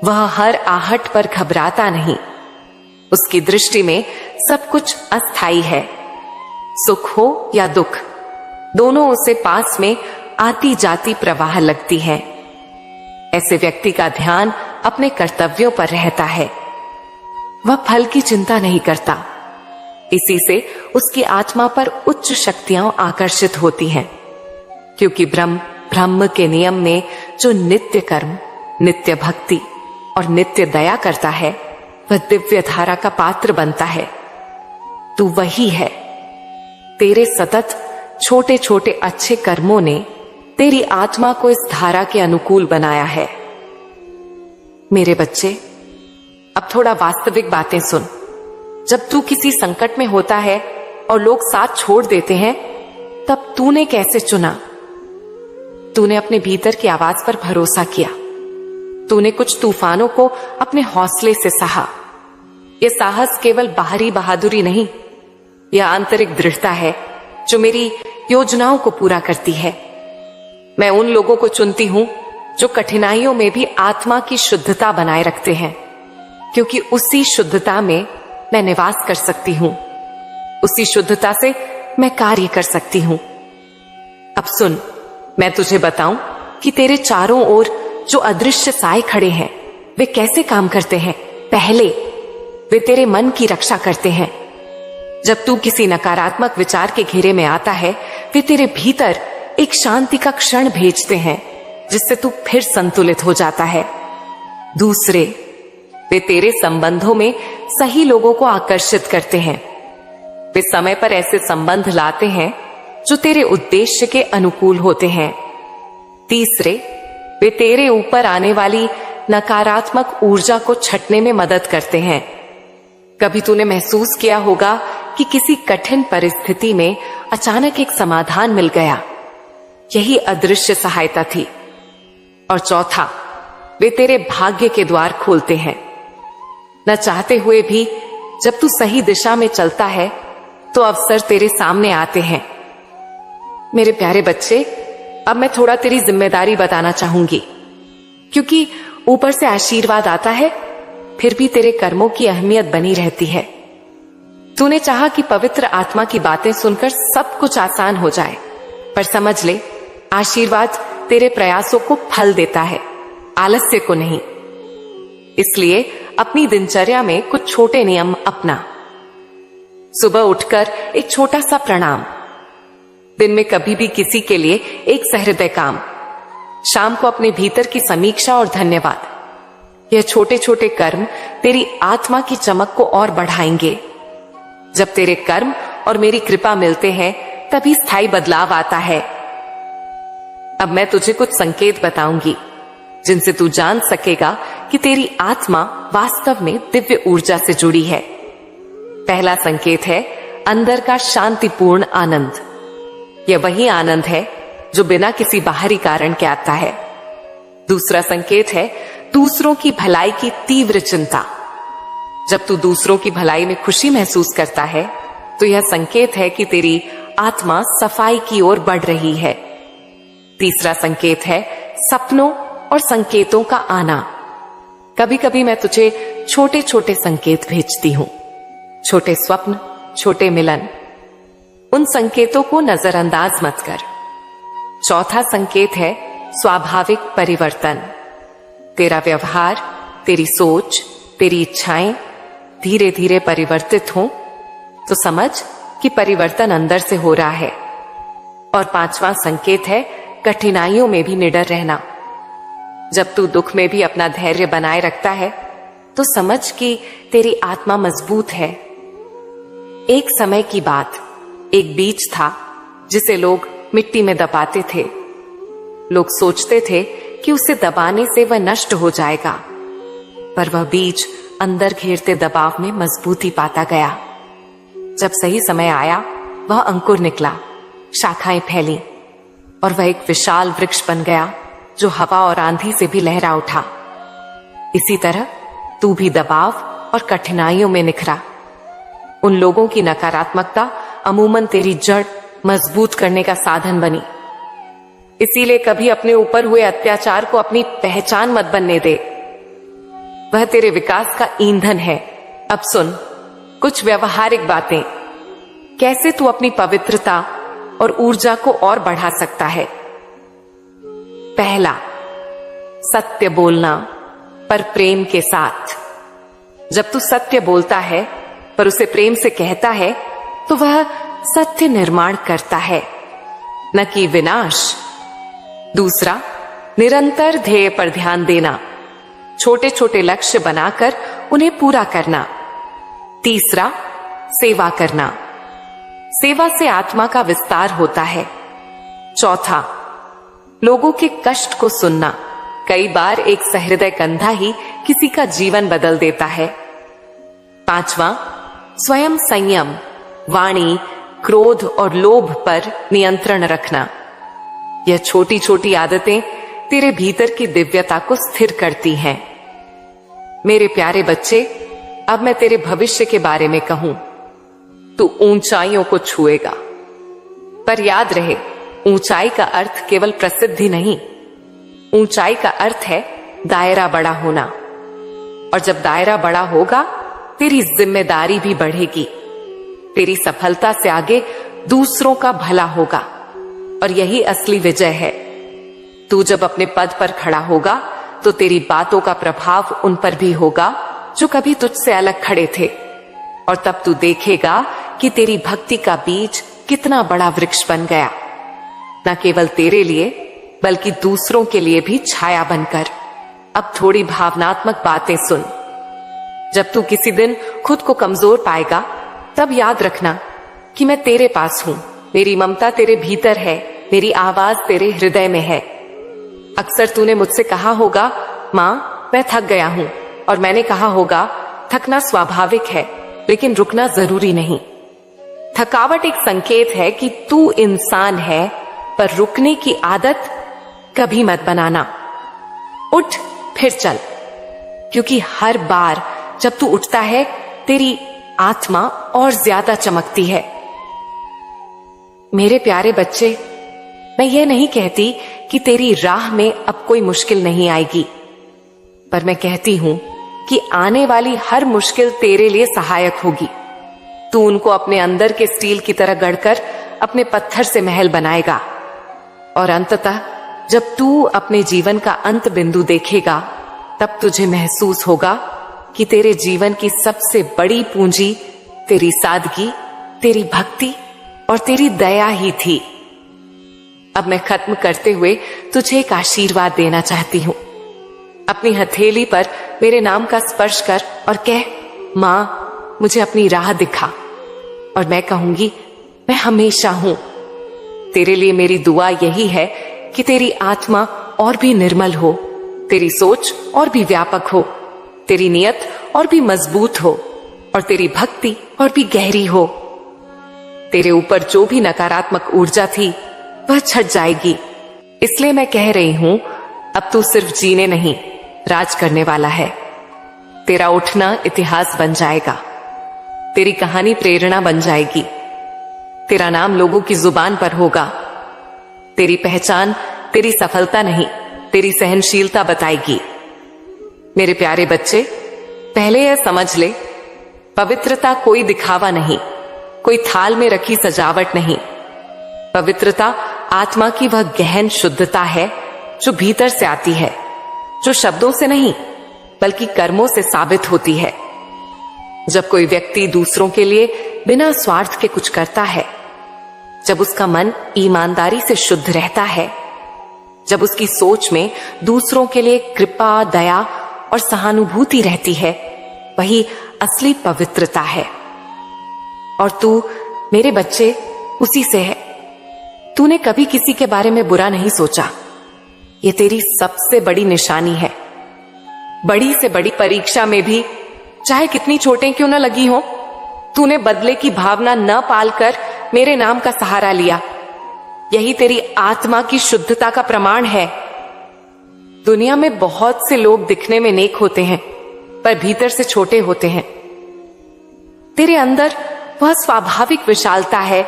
वह हर आहट पर घबराता नहीं। उसकी दृष्टि में सब कुछ अस्थाई है। सुख हो या दुख, दोनों उसे पास में आती जाती प्रवाह लगती है। ऐसे व्यक्ति का ध्यान अपने कर्तव्यों पर रहता है। वह फल की चिंता नहीं करता। इसी से उसकी आत्मा पर उच्च शक्तियां आकर्षित होती हैं, क्योंकि ब्रह्म के नियम में जो नित्य कर्म, नित्य भक्ति और नित्य दया करता है, वह दिव्य धारा का पात्र बनता है। तू वही है। तेरे सतत छोटे छोटे अच्छे कर्मों ने तेरी आत्मा को इस धारा के अनुकूल बनाया है। मेरे बच्चे, अब थोड़ा वास्तविक बातें सुन। जब तू किसी संकट में होता है और लोग साथ छोड़ देते हैं, तब तूने कैसे चुना? तूने अपने भीतर की आवाज पर भरोसा किया। तूने कुछ तूफानों को अपने हौसले से सहा। यह साहस केवल बाहरी बहादुरी नहीं, यह आंतरिक दृढ़ता है जो मेरी योजनाओं को पूरा करती है। मैं उन लोगों को चुनती हूं जो कठिनाइयों में भी आत्मा की शुद्धता बनाए रखते हैं, क्योंकि उसी शुद्धता में मैं निवास कर सकती हूं। उसी शुद्धता से मैं कार्य कर सकती हूं। अब सुन, मैं तुझे बताऊं कि तेरे चारों ओर जो अदृश्य साए खड़े हैं, वे कैसे काम करते हैं। पहले वे तेरे मन की रक्षा करते हैं। जब तू किसी नकारात्मक विचार के घेरे में आता है, वे तेरे भीतर एक शांति का क्षण भेजते हैं, जिससे तू फिर संतुलित हो जाता है। दूसरे, वे तेरे संबंधों में सही लोगों को आकर्षित करते हैं। वे समय पर ऐसे संबंध लाते हैं जो तेरे उद्देश्य के अनुकूल होते हैं। तीसरे, वे तेरे ऊपर आने वाली नकारात्मक ऊर्जा को छटने में मदद करते हैं। कभी तूने महसूस किया होगा कि किसी कठिन परिस्थिति में अचानक एक समाधान मिल गया। यही अदृश्य सहायता थी। और चौथा, वे तेरे भाग्य के द्वार खोलते हैं। न चाहते हुए भी जब तू सही दिशा में चलता है, तो अवसर तेरे सामने आते हैं। मेरे प्यारे बच्चे, अब मैं थोड़ा तेरी जिम्मेदारी बताना चाहूंगी, क्योंकि ऊपर से आशीर्वाद आता है, फिर भी तेरे कर्मों की अहमियत बनी रहती है। तूने चाहा कि पवित्र आत्मा की बातें सुनकर सब कुछ आसान हो जाए, पर समझ ले, आशीर्वाद तेरे प्रयासों को फल देता है, आलस्य को नहीं। इसलिए अपनी दिनचर्या में कुछ छोटे नियम अपना। सुबह उठकर एक छोटा सा प्रणाम, दिन में कभी भी किसी के लिए एक सहृदय काम, शाम को अपने भीतर की समीक्षा और धन्यवाद। यह छोटे छोटे कर्म तेरी आत्मा की चमक को और बढ़ाएंगे। जब तेरे कर्म और मेरी कृपा मिलते हैं तभी स्थायी बदलाव आता है। अब मैं तुझे कुछ संकेत बताऊंगी जिनसे तू जान सकेगा कि तेरी आत्मा वास्तव में दिव्य ऊर्जा से जुड़ी है। पहला संकेत है अंदर का शांतिपूर्ण आनंद। यह वही आनंद है जो बिना किसी बाहरी कारण के आता है। दूसरा संकेत है दूसरों की भलाई की तीव्र चिंता। जब तू दूसरों की भलाई में खुशी महसूस करता है तो यह संकेत है कि तेरी आत्मा सफाई की ओर बढ़ रही है। तीसरा संकेत है सपनों और संकेतों का आना। कभी कभी मैं तुझे छोटे छोटे संकेत भेजती हूं, छोटे स्वप्न, छोटे मिलन। उन संकेतों को नजरअंदाज मत कर। चौथा संकेत है स्वाभाविक परिवर्तन। तेरा व्यवहार, तेरी सोच, तेरी इच्छाएं धीरे धीरे परिवर्तित हो तो समझ कि परिवर्तन अंदर से हो रहा है। और पांचवा संकेत है कठिनाइयों में भी निडर रहना। जब तू दुख में भी अपना धैर्य बनाए रखता है तो समझ कि तेरी आत्मा मजबूत है। एक समय की बात, एक बीज था जिसे लोग मिट्टी में दबाते थे। लोग सोचते थे कि उसे दबाने से वह नष्ट हो जाएगा, पर वह बीज अंदर घेरते दबाव में मजबूती पाता गया। जब सही समय आया वह अंकुर निकला, शाखाएं फैली और वह एक विशाल वृक्ष बन गया जो हवा और आंधी से भी लहरा उठा। इसी तरह तू भी दबाव और कठिनाइयों में निखरा। उन लोगों की नकारात्मकता अमूमन तेरी जड़ मजबूत करने का साधन बनी। इसीलिए कभी अपने ऊपर हुए अत्याचार को अपनी पहचान मत बनने दे। वह तेरे विकास का ईंधन है। अब सुन कुछ व्यवहारिक बातें, कैसे तू अपनी पवित्रता और ऊर्जा को और बढ़ा सकता है। पहला, सत्य बोलना पर प्रेम के साथ। जब तू सत्य बोलता है पर उसे प्रेम से कहता है तो वह सत्य निर्माण करता है, न कि विनाश। दूसरा, निरंतर ध्येय पर ध्यान देना, छोटे छोटे लक्ष्य बनाकर उन्हें पूरा करना। तीसरा, सेवा करना। सेवा से आत्मा का विस्तार होता है। चौथा, लोगों के कष्ट को सुनना। कई बार एक सहृदय कंधा ही किसी का जीवन बदल देता है। पांचवा, स्वयं संयम, वाणी, क्रोध और लोभ पर नियंत्रण रखना। यह छोटी छोटी आदतें तेरे भीतर की दिव्यता को स्थिर करती हैं। मेरे प्यारे बच्चे, अब मैं तेरे भविष्य के बारे में कहूं। तू ऊंचाइयों को छुएगा, पर याद रहे ऊंचाई का अर्थ केवल प्रसिद्धि नहीं। ऊंचाई का अर्थ है दायरा बड़ा होना, और जब दायरा बड़ा होगा तेरी जिम्मेदारी भी बढ़ेगी। तेरी सफलता से आगे दूसरों का भला होगा, और यही असली विजय है। तू जब अपने पद पर खड़ा होगा तो तेरी बातों का प्रभाव उन पर भी होगा जो कभी तुझसे अलग खड़े थे, और तब तू देखेगा कि तेरी भक्ति का बीज कितना बड़ा वृक्ष बन गया, न केवल तेरे लिए बल्कि दूसरों के लिए भी छाया बनकर। अब थोड़ी भावनात्मक बातें सुन। जब तू किसी दिन खुद को कमजोर पाएगा तब याद रखना कि मैं तेरे पास हूं। मेरी ममता तेरे भीतर है, मेरी आवाज तेरे हृदय में है। अक्सर तूने मुझसे कहा होगा, मां मैं थक गया हूं, और मैंने कहा होगा थकना स्वाभाविक है लेकिन रुकना जरूरी नहीं। थकावट एक संकेत है कि तू इंसान है, पर रुकने की आदत कभी मत बनाना। उठ फिर चल, क्योंकि हर बार जब तू उठता है तेरी आत्मा और ज्यादा चमकती है। मेरे प्यारे बच्चे, मैं ये नहीं कहती कि तेरी राह में अब कोई मुश्किल नहीं आएगी, पर मैं कहती हूं कि आने वाली हर मुश्किल तेरे लिए सहायक होगी। तू उनको अपने अंदर के स्टील की तरह गढ़कर अपने पत्थर से महल बनाएगा, और अंततः जब तू अपने जीवन का अंत बिंदु देखेगा तब तुझे महसूस होगा कि तेरे जीवन की सबसे बड़ी पूंजी तेरी सादगी, तेरी भक्ति और तेरी दया ही थी। अब मैं खत्म करते हुए तुझे एक आशीर्वाद देना चाहती हूँ। अपनी हथेली पर मेरे नाम का स्पर्श कर और कह, माँ मुझे अपनी राह दिखा। और मैं कहूंगी, मैं हमेशा हूं। तेरे लिए मेरी दुआ यही है कि तेरी आत्मा और भी निर्मल हो, तेरी सोच और भी व्यापक हो, तेरी नियत और भी मजबूत हो और तेरी भक्ति और भी गहरी हो। तेरे ऊपर जो भी नकारात्मक ऊर्जा थी वह छट जाएगी। इसलिए मैं कह रही हूं, अब तू सिर्फ जीने नहीं, राज करने वाला है। तेरा उठना इतिहास बन जाएगा, तेरी कहानी प्रेरणा बन जाएगी, तेरा नाम लोगों की जुबान पर होगा। तेरी पहचान तेरी सफलता नहीं, तेरी सहनशीलता बताएगी। मेरे प्यारे बच्चे, पहले यह समझ ले, पवित्रता कोई दिखावा नहीं, कोई थाल में रखी सजावट नहीं। पवित्रता आत्मा की वह गहन शुद्धता है जो भीतर से आती है, जो शब्दों से नहीं बल्कि कर्मों से साबित होती है। जब कोई व्यक्ति दूसरों के लिए बिना स्वार्थ के कुछ करता है, जब उसका मन ईमानदारी से शुद्ध रहता है, जब उसकी सोच में दूसरों के लिए कृपा, दया और सहानुभूति रहती है, वही असली पवित्रता है। और तू मेरे बच्चे उसी से है। तूने कभी किसी के बारे में बुरा नहीं सोचा। ये तेरी सबसे बड़ी निशानी है। बड़ी से बड़ी परीक्षा में भी, चाहे कितनी चोटें क्यों न लगी हो, तूने बदले की भावना न पालकर मेरे नाम का सहारा लिया। यही तेरी आत्मा की शुद्धता का प्रमाण है। दुनिया में बहुत से लोग दिखने में नेक होते हैं पर भीतर से छोटे होते हैं। तेरे अंदर वह स्वाभाविक विशालता है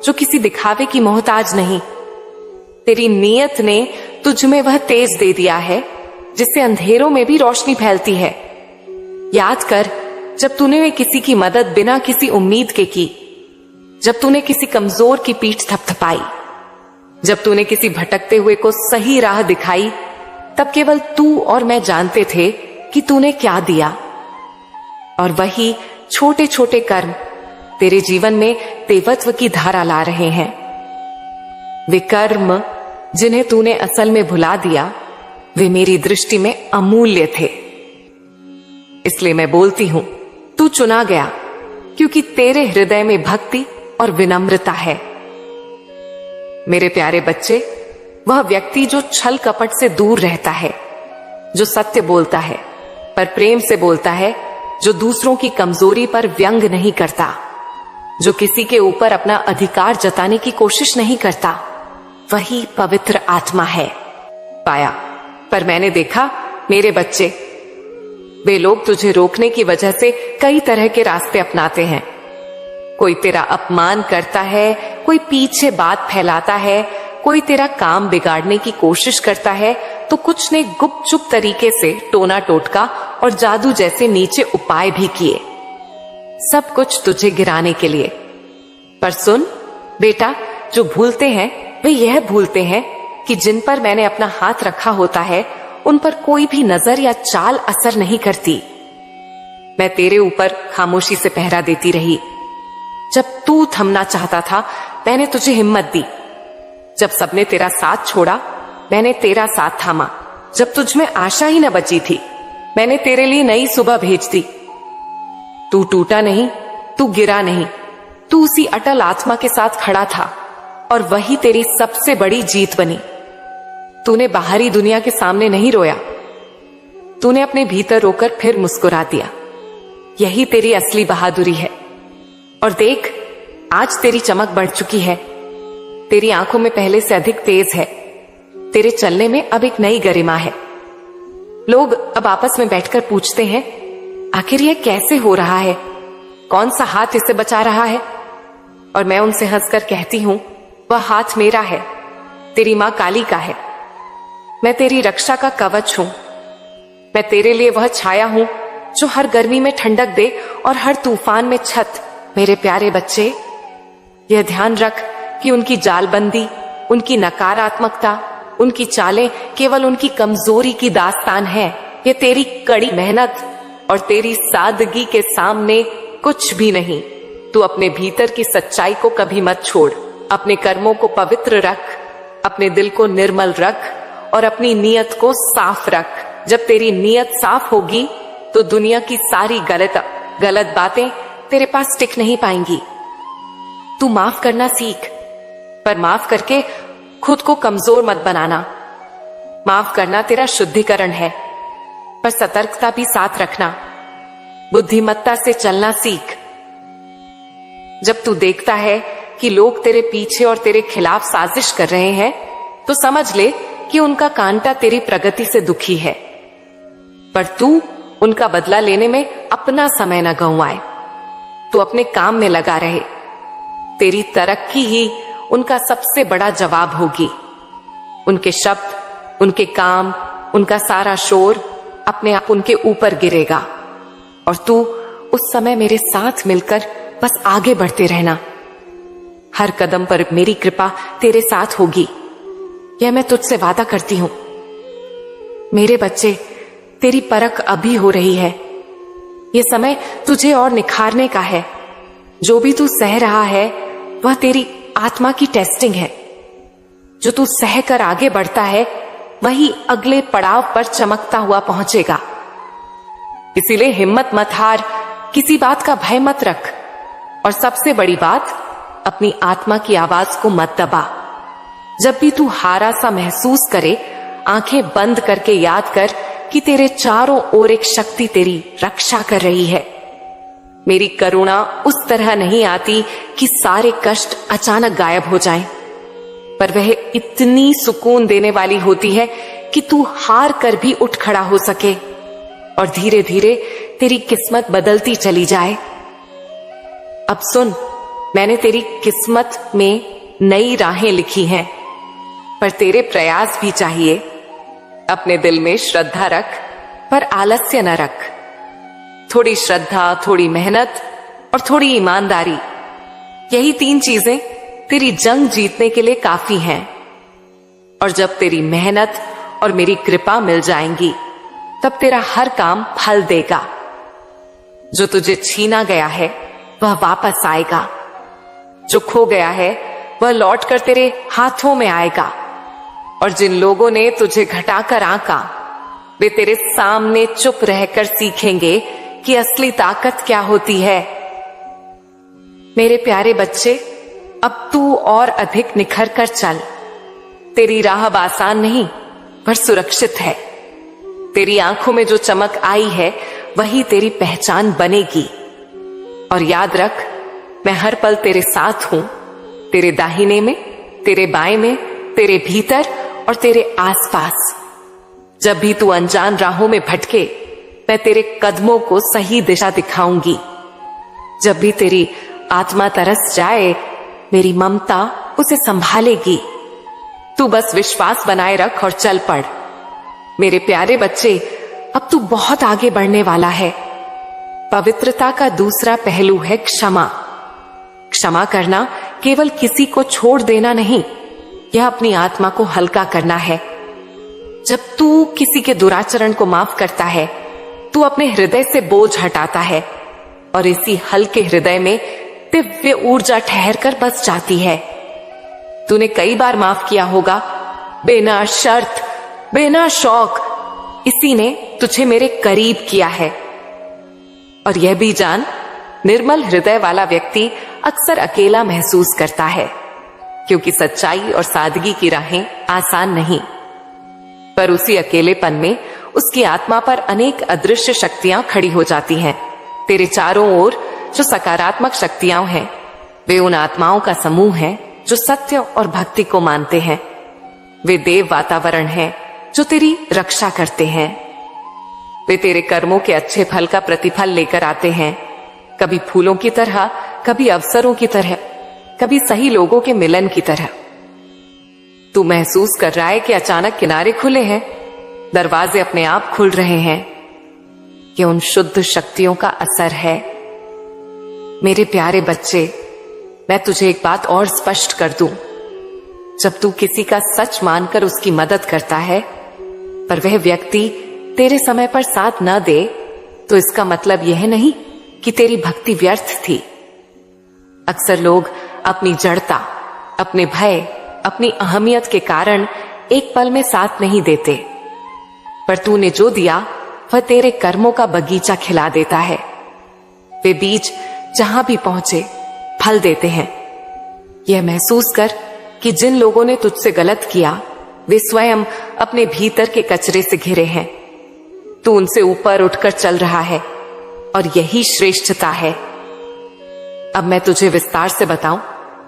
जो किसी दिखावे की मोहताज नहीं। तेरी नीयत ने तुझ में वह तेज दे दिया है जिससे अंधेरों में भी रोशनी फैलती है। याद कर, जब तूने किसी की मदद बिना किसी उम्मीद के की, जब तूने किसी कमजोर की पीठ थपथपाई, जब तूने किसी भटकते हुए को सही राह दिखाई, तब केवल तू और मैं जानते थे कि तूने क्या दिया। और वही छोटे छोटे कर्म तेरे जीवन में देवत्व की धारा ला रहे हैं। वे कर्म जिन्हें तूने असल में भुला दिया, वे मेरी दृष्टि में अमूल्य थे। इसलिए मैं बोलती हूं, तू चुना गया क्योंकि तेरे हृदय में भक्ति और विनम्रता है। मेरे प्यारे बच्चे, वह व्यक्ति जो छल कपट से दूर रहता है, जो सत्य बोलता है पर प्रेम से बोलता है, जो दूसरों की कमजोरी पर व्यंग नहीं करता, जो किसी के ऊपर अपना अधिकार जताने की कोशिश नहीं करता, वही पवित्र आत्मा है। पाया, पर मैंने देखा मेरे बच्चे, वे लोग तुझे रोकने की वजह से कई तरह के रास्ते अपनाते हैं। कोई तेरा अपमान करता है, कोई पीछे बात फैलाता है, कोई तेरा काम बिगाड़ने की कोशिश करता है, तो कुछ ने गुपचुप तरीके से टोना टोटका और जादू जैसे नीचे उपाय भी किए, सब कुछ तुझे गिराने के लिए। पर सुन बेटा, जो भूलते हैं वे यह भूलते हैं कि जिन पर मैंने अपना हाथ रखा होता है उन पर कोई भी नजर या चाल असर नहीं करती। मैं तेरे ऊपर खामोशी से पहरा देती रही। जब तू थमना चाहता था, मैंने तुझे हिम्मत दी। जब सबने तेरा साथ छोड़ा, मैंने तेरा साथ थामा। जब तुझ में आशा ही न बची थी, मैंने तेरे लिए नई सुबह भेज दी। तू टूटा नहीं, तू गिरा नहीं, तू उसी अटल आत्मा के साथ खड़ा था और वही तेरी सबसे बड़ी जीत बनी। तूने बाहरी दुनिया के सामने नहीं रोया, तूने अपने भीतर रोकर फिर मुस्कुरा दिया। यही तेरी असली बहादुरी है। और देख, आज तेरी चमक बढ़ चुकी है। तेरी आंखों में पहले से अधिक तेज है। तेरे चलने में अब एक नई गरिमा है। लोग अब आपस में बैठकर पूछते हैं, आखिर यह कैसे हो रहा है? कौन सा हाथ इसे बचा रहा है? और मैं उनसे हंसकर कहती हूं, वह हाथ मेरा है, तेरी मां काली का है। मैं तेरी रक्षा का कवच हूं। मैं तेरे लिए वह छाया हूं जो हर गर्मी में ठंडक दे और हर तूफान में छत। मेरे प्यारे बच्चे, यह ध्यान रख कि उनकी जालबंदी, उनकी नकारात्मकता, उनकी चालें केवल उनकी कमजोरी की दास्तान है। यह तेरी कड़ी मेहनत और तेरी सादगी के सामने कुछ भी नहीं। तू अपने भीतर की सच्चाई को कभी मत छोड़। अपने कर्मों को पवित्र रख। अपने दिल को निर्मल रख और अपनी नीयत को साफ रख। जब तेरी नीयत साफ होगी तो दुनिया की सारी गलत बातें तेरे पास टिक नहीं पाएंगी। तू माफ करना सीख, पर माफ करके खुद को कमजोर मत बनाना। माफ करना तेरा शुद्धिकरण है, पर सतर्कता भी साथ रखना। बुद्धिमत्ता से चलना सीख। जब तू देखता है कि लोग तेरे पीछे और तेरे खिलाफ साजिश कर रहे हैं, तो समझ ले कि उनका कांटा तेरी प्रगति से दुखी है, पर तू उनका बदला लेने में अपना समय न गंवाए। तू अपने काम में लगा रहे। तेरी तरक्की ही उनका सबसे बड़ा जवाब होगी। उनके शब्द, उनके काम, उनका सारा शोर अपने आप उनके ऊपर गिरेगा, और तू उस समय मेरे साथ मिलकर बस आगे बढ़ते रहना। हर कदम पर मेरी कृपा तेरे साथ होगी, यह मैं तुझसे वादा करती हूं। मेरे बच्चे, तेरी परख अभी हो रही है। यह समय तुझे और निखारने का है। जो भी तू सह रहा है वह तेरी आत्मा की टेस्टिंग है। जो तू सह कर आगे बढ़ता है वही अगले पड़ाव पर चमकता हुआ पहुंचेगा। इसीलिए हिम्मत मत हार, किसी बात का भय मत रख, और सबसे बड़ी बात, अपनी आत्मा की आवाज को मत दबा। जब भी तू हारा सा महसूस करे, आंखें बंद करके याद कर कि तेरे चारों ओर एक शक्ति तेरी रक्षा कर रही है। मेरी करुणा उस तरह नहीं आती कि सारे कष्ट अचानक गायब हो जाएं, पर वह इतनी सुकून देने वाली होती है कि तू हार कर भी उठ खड़ा हो सके और धीरे धीरे तेरी किस्मत बदलती चली जाए। अब सुन, मैंने तेरी किस्मत में नई राहें लिखी हैं, पर तेरे प्रयास भी चाहिए। अपने दिल में श्रद्धा रख, पर आलस्य न रख। थोड़ी श्रद्धा, थोड़ी मेहनत और थोड़ी ईमानदारी, यही 3 चीजें तेरी जंग जीतने के लिए काफी हैं। और जब तेरी मेहनत और मेरी कृपा मिल जाएंगी, तब तेरा हर काम फल देगा। जो तुझे छीना गया है वह वापस आएगा। जो खो गया है वह लौटकर तेरे हाथों में आएगा। और जिन लोगों ने तुझे घटाकर आंका, वे तेरे सामने चुप रहकर सीखेंगे कि असली ताकत क्या होती है। मेरे प्यारे बच्चे, अब तू और अधिक निखर कर चल। तेरी राह अब आसान नहीं, पर सुरक्षित है। तेरी आंखों में जो चमक आई है वही तेरी पहचान बनेगी। और याद रख, मैं हर पल तेरे साथ हूं। तेरे दाहिने में, तेरे बाएं में, तेरे भीतर और तेरे आसपास। जब भी तू अनजान राहों में भटके, मैं तेरे कदमों को सही दिशा दिखाऊंगी। जब भी तेरी आत्मा तरस जाए, मेरी ममता उसे संभालेगी। तू बस विश्वास बनाए रख और चल पड़। मेरे प्यारे बच्चे, अब तू बहुत आगे बढ़ने वाला है। पवित्रता का दूसरा पहलू है क्षमा। क्षमा करना केवल किसी को छोड़ देना नहीं, यह अपनी आत्मा को हल्का करना है। जब तू किसी के दुराचरण को माफ करता है, तू अपने हृदय से बोझ हटाता है, और इसी हल्के हृदय में दिव्य ऊर्जा ठहर कर बस जाती है। तूने कई बार माफ किया होगा, बिना शर्त, बिना शौक। इसी ने तुझे मेरे करीब किया है। और यह भी जान, निर्मल हृदय वाला व्यक्ति अक्सर अकेला महसूस करता है, क्योंकि सच्चाई और सादगी की राहें आसान नहीं। पर उसी अकेलेपन में उसकी आत्मा पर अनेक अदृश्य शक्तियां खड़ी हो जाती हैं। तेरे चारों ओर जो सकारात्मक शक्तियां हैं, वे उन आत्माओं का समूह है जो सत्य और भक्ति को मानते हैं। वे देव वातावरण हैं जो तेरी रक्षा करते हैं। वे तेरे कर्मों के अच्छे फल का प्रतिफल लेकर आते हैं, कभी फूलों की तरह, कभी अवसरों की तरह, कभी सही लोगों के मिलन की तरह। तू महसूस कर रहा है कि अचानक किनारे खुले हैं, दरवाजे अपने आप खुल रहे हैं। ये उन शुद्ध शक्तियों का असर है। मेरे प्यारे बच्चे, मैं तुझे एक बात और स्पष्ट कर दूं। जब तू किसी का सच मानकर उसकी मदद करता है, पर वह व्यक्ति तेरे समय पर साथ न दे, तो इसका मतलब यह नहीं कि तेरी भक्ति व्यर्थ थी। अक्सर लोग अपनी जड़ता, अपने भय अपनी अहमियत के कारण एक पल में साथ नहीं देते, पर तूने जो दिया वह तेरे कर्मों का बगीचा खिला देता है। वे बीज जहां भी पहुंचे फल देते हैं। यह महसूस कर कि जिन लोगों ने तुझसे गलत किया वे स्वयं अपने भीतर के कचरे से घिरे हैं। तू उनसे ऊपर उठकर चल रहा है और यही श्रेष्ठता है। अब मैं तुझे विस्तार से बताऊं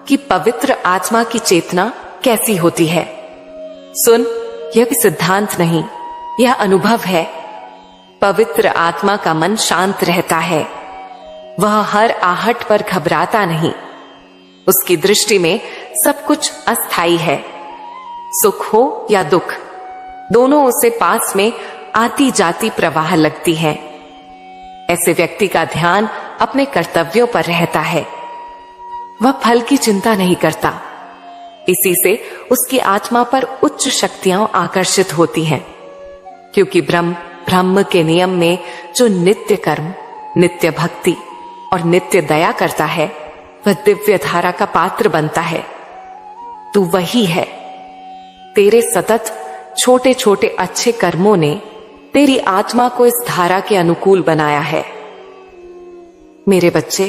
कि पवित्र आत्मा की चेतना कैसी होती है। सुन, यह भी सिद्धांत नहीं, यह अनुभव है। पवित्र आत्मा का मन शांत रहता है। वह हर आहट पर घबराता नहीं। उसकी दृष्टि में सब कुछ अस्थाई है। सुख हो या दुख, दोनों उसे पास में आती जाती प्रवाह लगती है। ऐसे व्यक्ति का ध्यान अपने कर्तव्यों पर रहता है। वह फल की चिंता नहीं करता। इसी से उसकी आत्मा पर उच्च शक्तियां आकर्षित होती हैं, क्योंकि ब्रह्म के नियम में जो नित्य कर्म, नित्य भक्ति और नित्य दया करता है वह दिव्य धारा का पात्र बनता है। तू वही है। तेरे सतत छोटे छोटे अच्छे कर्मों ने तेरी आत्मा को इस धारा के अनुकूल बनाया है। मेरे बच्चे,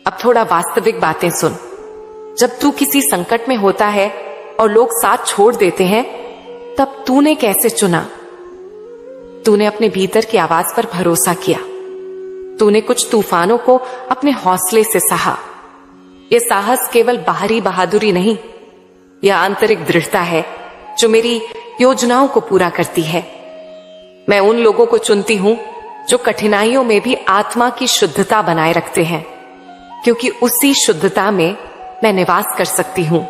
अब थोड़ा वास्तविक बातें सुन। जब तू किसी संकट में होता है और लोग साथ छोड़ देते हैं, तब तूने कैसे चुना? तूने अपने भीतर की आवाज पर भरोसा किया। तूने कुछ तूफानों को अपने हौसले से सहा। यह साहस केवल बाहरी बहादुरी नहीं, यह आंतरिक दृढ़ता है जो मेरी योजनाओं को पूरा करती है। मैं उन लोगों को चुनती हूं जो कठिनाइयों में भी आत्मा की शुद्धता बनाए रखते हैं, क्योंकि उसी शुद्धता में मैं निवास कर सकती हूं।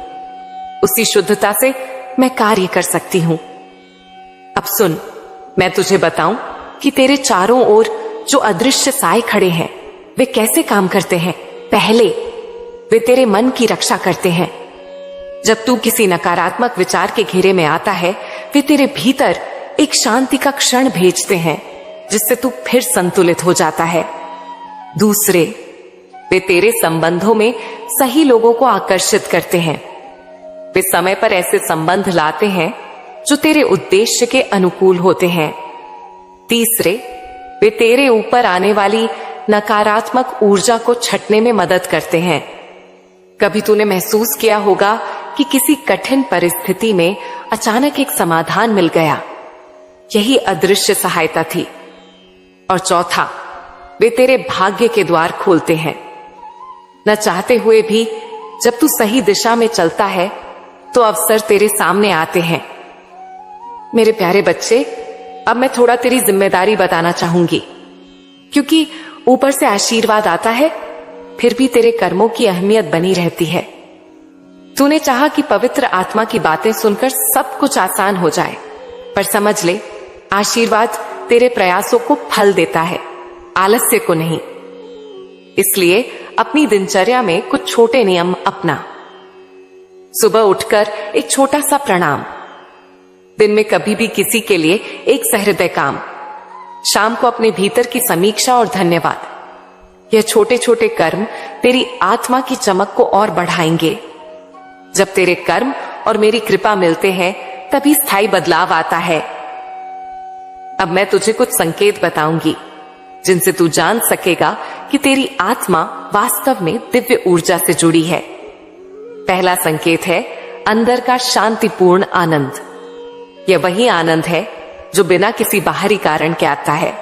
उसी शुद्धता से मैं कार्य कर सकती हूं। अब सुन, मैं तुझे बताऊं कि तेरे चारों ओर जो अदृश्य साए खड़े हैं वे कैसे काम करते हैं। पहले वे तेरे मन की रक्षा करते हैं। जब तू किसी नकारात्मक विचार के घेरे में आता है, वे तेरे भीतर एक शांति का क्षण भेजते हैं, जिससे तू फिर संतुलित हो जाता है। दूसरे, वे तेरे संबंधों में सही लोगों को आकर्षित करते हैं। वे समय पर ऐसे संबंध लाते हैं जो तेरे उद्देश्य के अनुकूल होते हैं। तीसरे, वे तेरे ऊपर आने वाली नकारात्मक ऊर्जा को छटने में मदद करते हैं। कभी तूने महसूस किया होगा कि किसी कठिन परिस्थिति में अचानक एक समाधान मिल गया। यही अदृश्य सहायता थी। और चौथा, वे तेरे भाग्य के द्वार खोलते हैं। न चाहते हुए भी जब तू सही दिशा में चलता है तो अवसर तेरे सामने आते हैं। मेरे प्यारे बच्चे, अब मैं थोड़ा तेरी जिम्मेदारी बताना चाहूंगी, क्योंकि ऊपर से आशीर्वाद आता है फिर भी तेरे कर्मों की अहमियत बनी रहती है। तूने चाहा कि पवित्र आत्मा की बातें सुनकर सब कुछ आसान हो जाए, पर समझ ले, आशीर्वाद तेरे प्रयासों को फल देता है, आलस्य को नहीं। इसलिए अपनी दिनचर्या में कुछ छोटे नियम अपना। सुबह उठकर एक छोटा सा प्रणाम, दिन में कभी भी किसी के लिए एक सहृदय काम, शाम को अपने भीतर की समीक्षा और धन्यवाद। यह छोटे छोटे कर्म तेरी आत्मा की चमक को और बढ़ाएंगे। जब तेरे कर्म और मेरी कृपा मिलते हैं तभी स्थायी बदलाव आता है। अब मैं तुझे कुछ संकेत बताऊंगी जिनसे तू जान सकेगा कि तेरी आत्मा वास्तव में दिव्य ऊर्जा से जुड़ी है। पहला संकेत है अंदर का शांतिपूर्ण आनंद। यह वही आनंद है जो बिना किसी बाहरी कारण के आता है।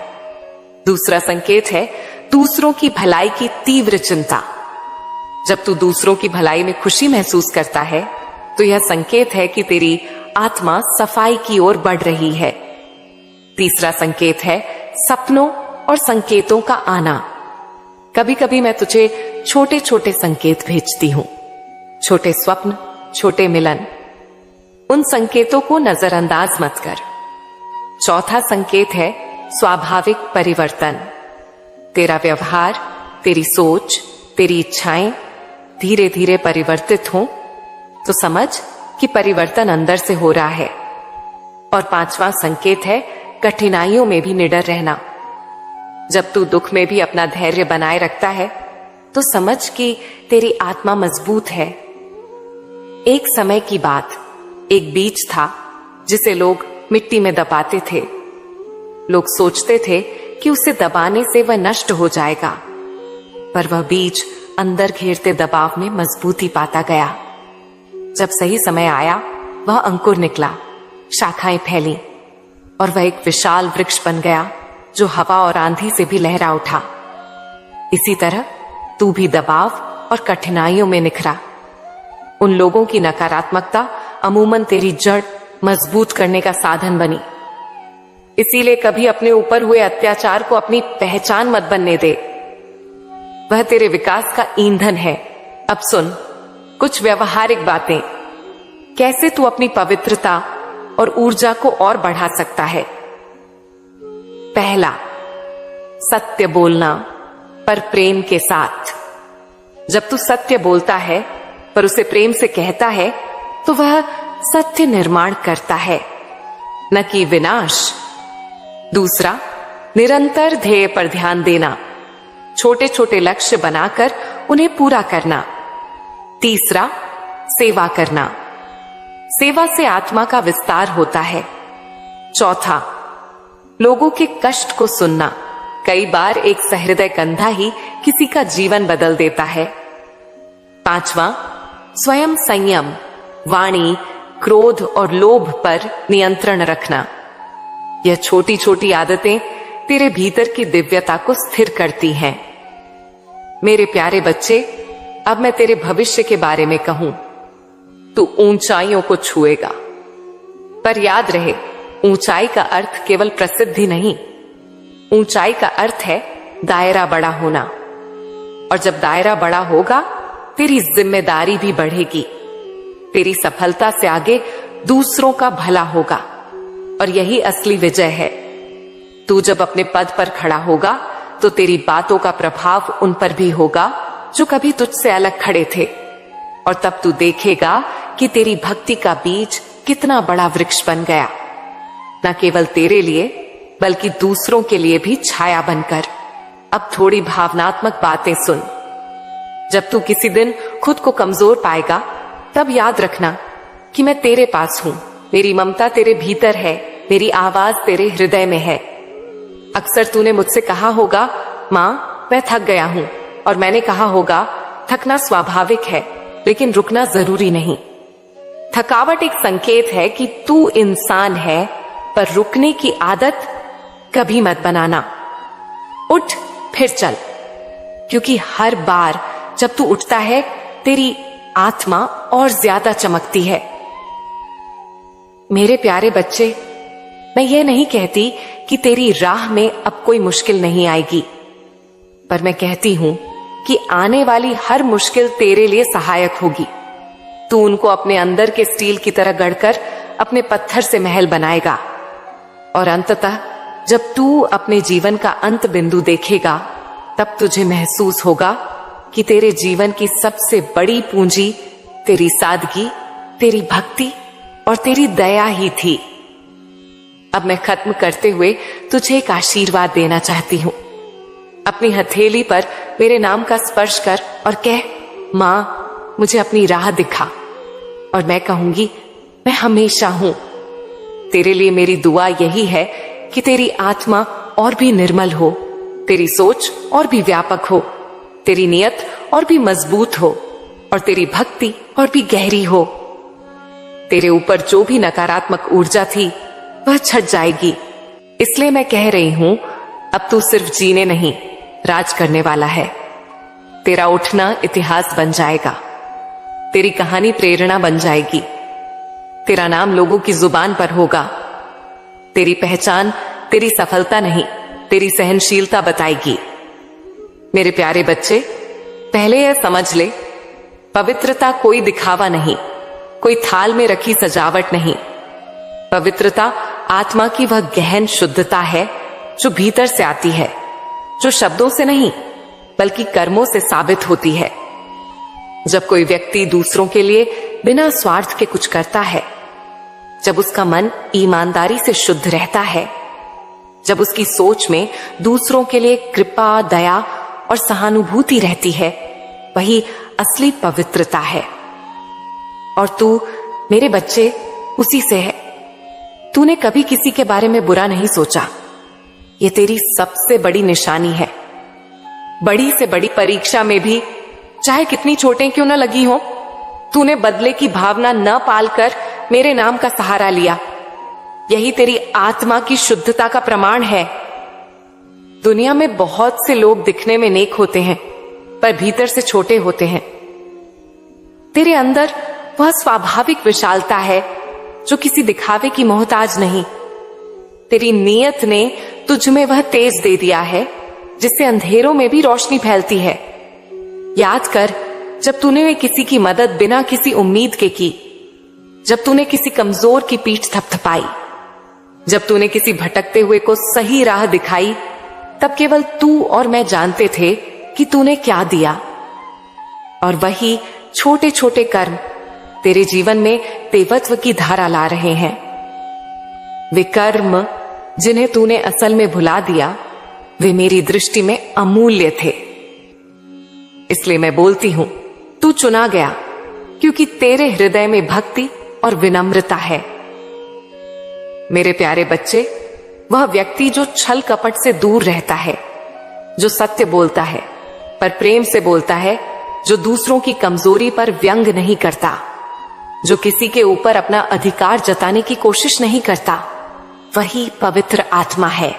दूसरा संकेत है दूसरों की भलाई की तीव्र चिंता। जब तू दूसरों की भलाई में खुशी महसूस करता है तो यह संकेत है कि तेरी आत्मा सफाई की ओर बढ़ रही है। तीसरा संकेत है सपनों और संकेतों का आना। कभी कभी मैं तुझे छोटे छोटे संकेत भेजती हूं, छोटे स्वप्न, छोटे मिलन। उन संकेतों को नजरअंदाज मत कर। चौथा संकेत है स्वाभाविक परिवर्तन। तेरा व्यवहार, तेरी सोच, तेरी इच्छाएं धीरे धीरे परिवर्तित हो तो समझ कि परिवर्तन अंदर से हो रहा है। और पांचवा संकेत है कठिनाइयों में भी निडर रहना। जब तू दुख में भी अपना धैर्य बनाए रखता है तो समझ कि तेरी आत्मा मजबूत है। एक समय की बात, एक बीज था जिसे लोग मिट्टी में दबाते थे। लोग सोचते थे कि उसे दबाने से वह नष्ट हो जाएगा, पर वह बीज अंदर घेरते दबाव में मजबूती पाता गया। जब सही समय आया, वह अंकुर निकला, शाखाएं फैली और वह एक विशाल वृक्ष बन गया जो हवा और आंधी से भी लहरा उठा। इसी तरह तू भी दबाव और कठिनाइयों में निखरा। उन लोगों की नकारात्मकता अमूमन तेरी जड़ मजबूत करने का साधन बनी। इसीलिए कभी अपने ऊपर हुए अत्याचार को अपनी पहचान मत बनने दे। वह तेरे विकास का ईंधन है। अब सुन कुछ व्यवहारिक बातें, कैसे तू अपनी पवित्रता और ऊर्जा को और बढ़ा सकता है। पहला, सत्य बोलना, पर प्रेम के साथ। जब तू सत्य बोलता है पर उसे प्रेम से कहता है तो वह सत्य निर्माण करता है, न कि विनाश। दूसरा, निरंतर ध्येय पर ध्यान देना, छोटे छोटे लक्ष्य बनाकर उन्हें पूरा करना। तीसरा, सेवा करना, सेवा से आत्मा का विस्तार होता है। चौथा, लोगों के कष्ट को सुनना, कई बार एक सहृदय कंधा ही किसी का जीवन बदल देता है। पांचवा, स्वयं संयम, वाणी, क्रोध और लोभ पर नियंत्रण रखना। यह छोटी छोटी आदतें तेरे भीतर की दिव्यता को स्थिर करती हैं। मेरे प्यारे बच्चे, अब मैं तेरे भविष्य के बारे में कहूं। तू ऊंचाइयों को छुएगा, पर याद रहे, ऊंचाई का अर्थ केवल प्रसिद्धि नहीं। ऊंचाई का अर्थ है दायरा बड़ा होना, और जब दायरा बड़ा होगा तेरी जिम्मेदारी भी बढ़ेगी। तेरी सफलता से आगे दूसरों का भला होगा, और यही असली विजय है। तू जब अपने पद पर खड़ा होगा तो तेरी बातों का प्रभाव उन पर भी होगा जो कभी तुझसे अलग खड़े थे, और तब तू देखेगा कि तेरी भक्ति का बीज कितना बड़ा वृक्ष बन गया, न केवल तेरे लिए बल्कि दूसरों के लिए भी छाया बनकर। अब थोड़ी भावनात्मक बातें सुन। जब तू किसी दिन खुद को कमजोर पाएगा, तब याद रखना कि मैं तेरे पास हूं। मेरी ममता तेरे भीतर है, मेरी आवाज तेरे हृदय में है। अक्सर तूने मुझसे कहा होगा, मां मैं थक गया हूं, और मैंने कहा होगा, थकना स्वाभाविक है, लेकिन रुकना जरूरी नहीं। थकावट एक संकेत है कि तू इंसान है, पर रुकने की आदत कभी मत बनाना। उठ फिर चल, क्योंकि हर बार जब तू उठता है तेरी आत्मा और ज्यादा चमकती है। मेरे प्यारे बच्चे, मैं ये नहीं कहती कि तेरी राह में अब कोई मुश्किल नहीं आएगी, पर मैं कहती हूं कि आने वाली हर मुश्किल तेरे लिए सहायक होगी। तू उनको अपने अंदर के स्टील की तरह गढ़कर अपने पत्थर से महल बनाएगा, और अंततः जब तू अपने जीवन का अंत बिंदु देखेगा, तब तुझे महसूस होगा कि तेरे जीवन की सबसे बड़ी पूंजी तेरी सादगी, तेरी भक्ति और तेरी दया ही थी। अब मैं खत्म करते हुए तुझे एक आशीर्वाद देना चाहती हूं। अपनी हथेली पर मेरे नाम का स्पर्श कर और कह, मां मुझे अपनी राह दिखा, और मैं कहूंगी, मैं हमेशा हूं। तेरे लिए मेरी दुआ यही है कि तेरी आत्मा और भी निर्मल हो, तेरी सोच और भी व्यापक हो, तेरी नियत और भी मजबूत हो, और तेरी भक्ति और भी गहरी हो। तेरे ऊपर जो भी नकारात्मक ऊर्जा थी वह छट जाएगी। इसलिए मैं कह रही हूं, अब तू सिर्फ जीने नहीं, राज करने वाला है। तेरा उठना इतिहास बन जाएगा, तेरी कहानी प्रेरणा बन जाएगी, तेरा नाम लोगों की जुबान पर होगा। तेरी पहचान तेरी सफलता नहीं, तेरी सहनशीलता बताएगी। मेरे प्यारे बच्चे, पहले यह समझ ले, पवित्रता कोई दिखावा नहीं, कोई थाल में रखी सजावट नहीं। पवित्रता आत्मा की वह गहन शुद्धता है जो भीतर से आती है, जो शब्दों से नहीं बल्कि कर्मों से साबित होती है। जब कोई व्यक्ति दूसरों के लिए बिना स्वार्थ के कुछ करता है, जब उसका मन ईमानदारी से शुद्ध रहता है, जब उसकी सोच में दूसरों के लिए कृपा, दया और सहानुभूति रहती है, वही असली पवित्रता है। और तू मेरे बच्चे उसी से है। तूने कभी किसी के बारे में बुरा नहीं सोचा। ये तेरी सबसे बड़ी निशानी है। बड़ी से बड़ी परीक्षा में भी, चाहे कितनी चोटें क्यों न लगी हो, तूने बदले की भावना न पालकर मेरे नाम का सहारा लिया। यही तेरी आत्मा की शुद्धता का प्रमाण है। दुनिया में बहुत से लोग दिखने में नेक होते हैं, पर भीतर से छोटे होते हैं। तेरे अंदर वह स्वाभाविक विशालता है जो किसी दिखावे की मोहताज नहीं। तेरी नीयत ने तुझ में वह तेज दे दिया है जिससे अंधेरों में भी रोशनी फैलती है। याद कर, जब तूने किसी की मदद बिना किसी उम्मीद के की, जब तूने किसी कमजोर की पीठ थपथपाई, जब तूने किसी भटकते हुए को सही राह दिखाई, तब केवल तू और मैं जानते थे कि तूने क्या दिया। और वही छोटे छोटे कर्म तेरे जीवन में देवत्व की धारा ला रहे हैं। वे कर्म जिन्हें तूने असल में भुला दिया, वे मेरी दृष्टि में अमूल्य थे। इसलिए मैं बोलती हूं, तू चुना गया क्योंकि तेरे हृदय में भक्ति और विनम्रता है। मेरे प्यारे बच्चे, वह व्यक्ति जो छल कपट से दूर रहता है, जो सत्य बोलता है पर प्रेम से बोलता है, जो दूसरों की कमजोरी पर व्यंग नहीं करता, जो किसी के ऊपर अपना अधिकार जताने की कोशिश नहीं करता, वही पवित्र आत्मा है।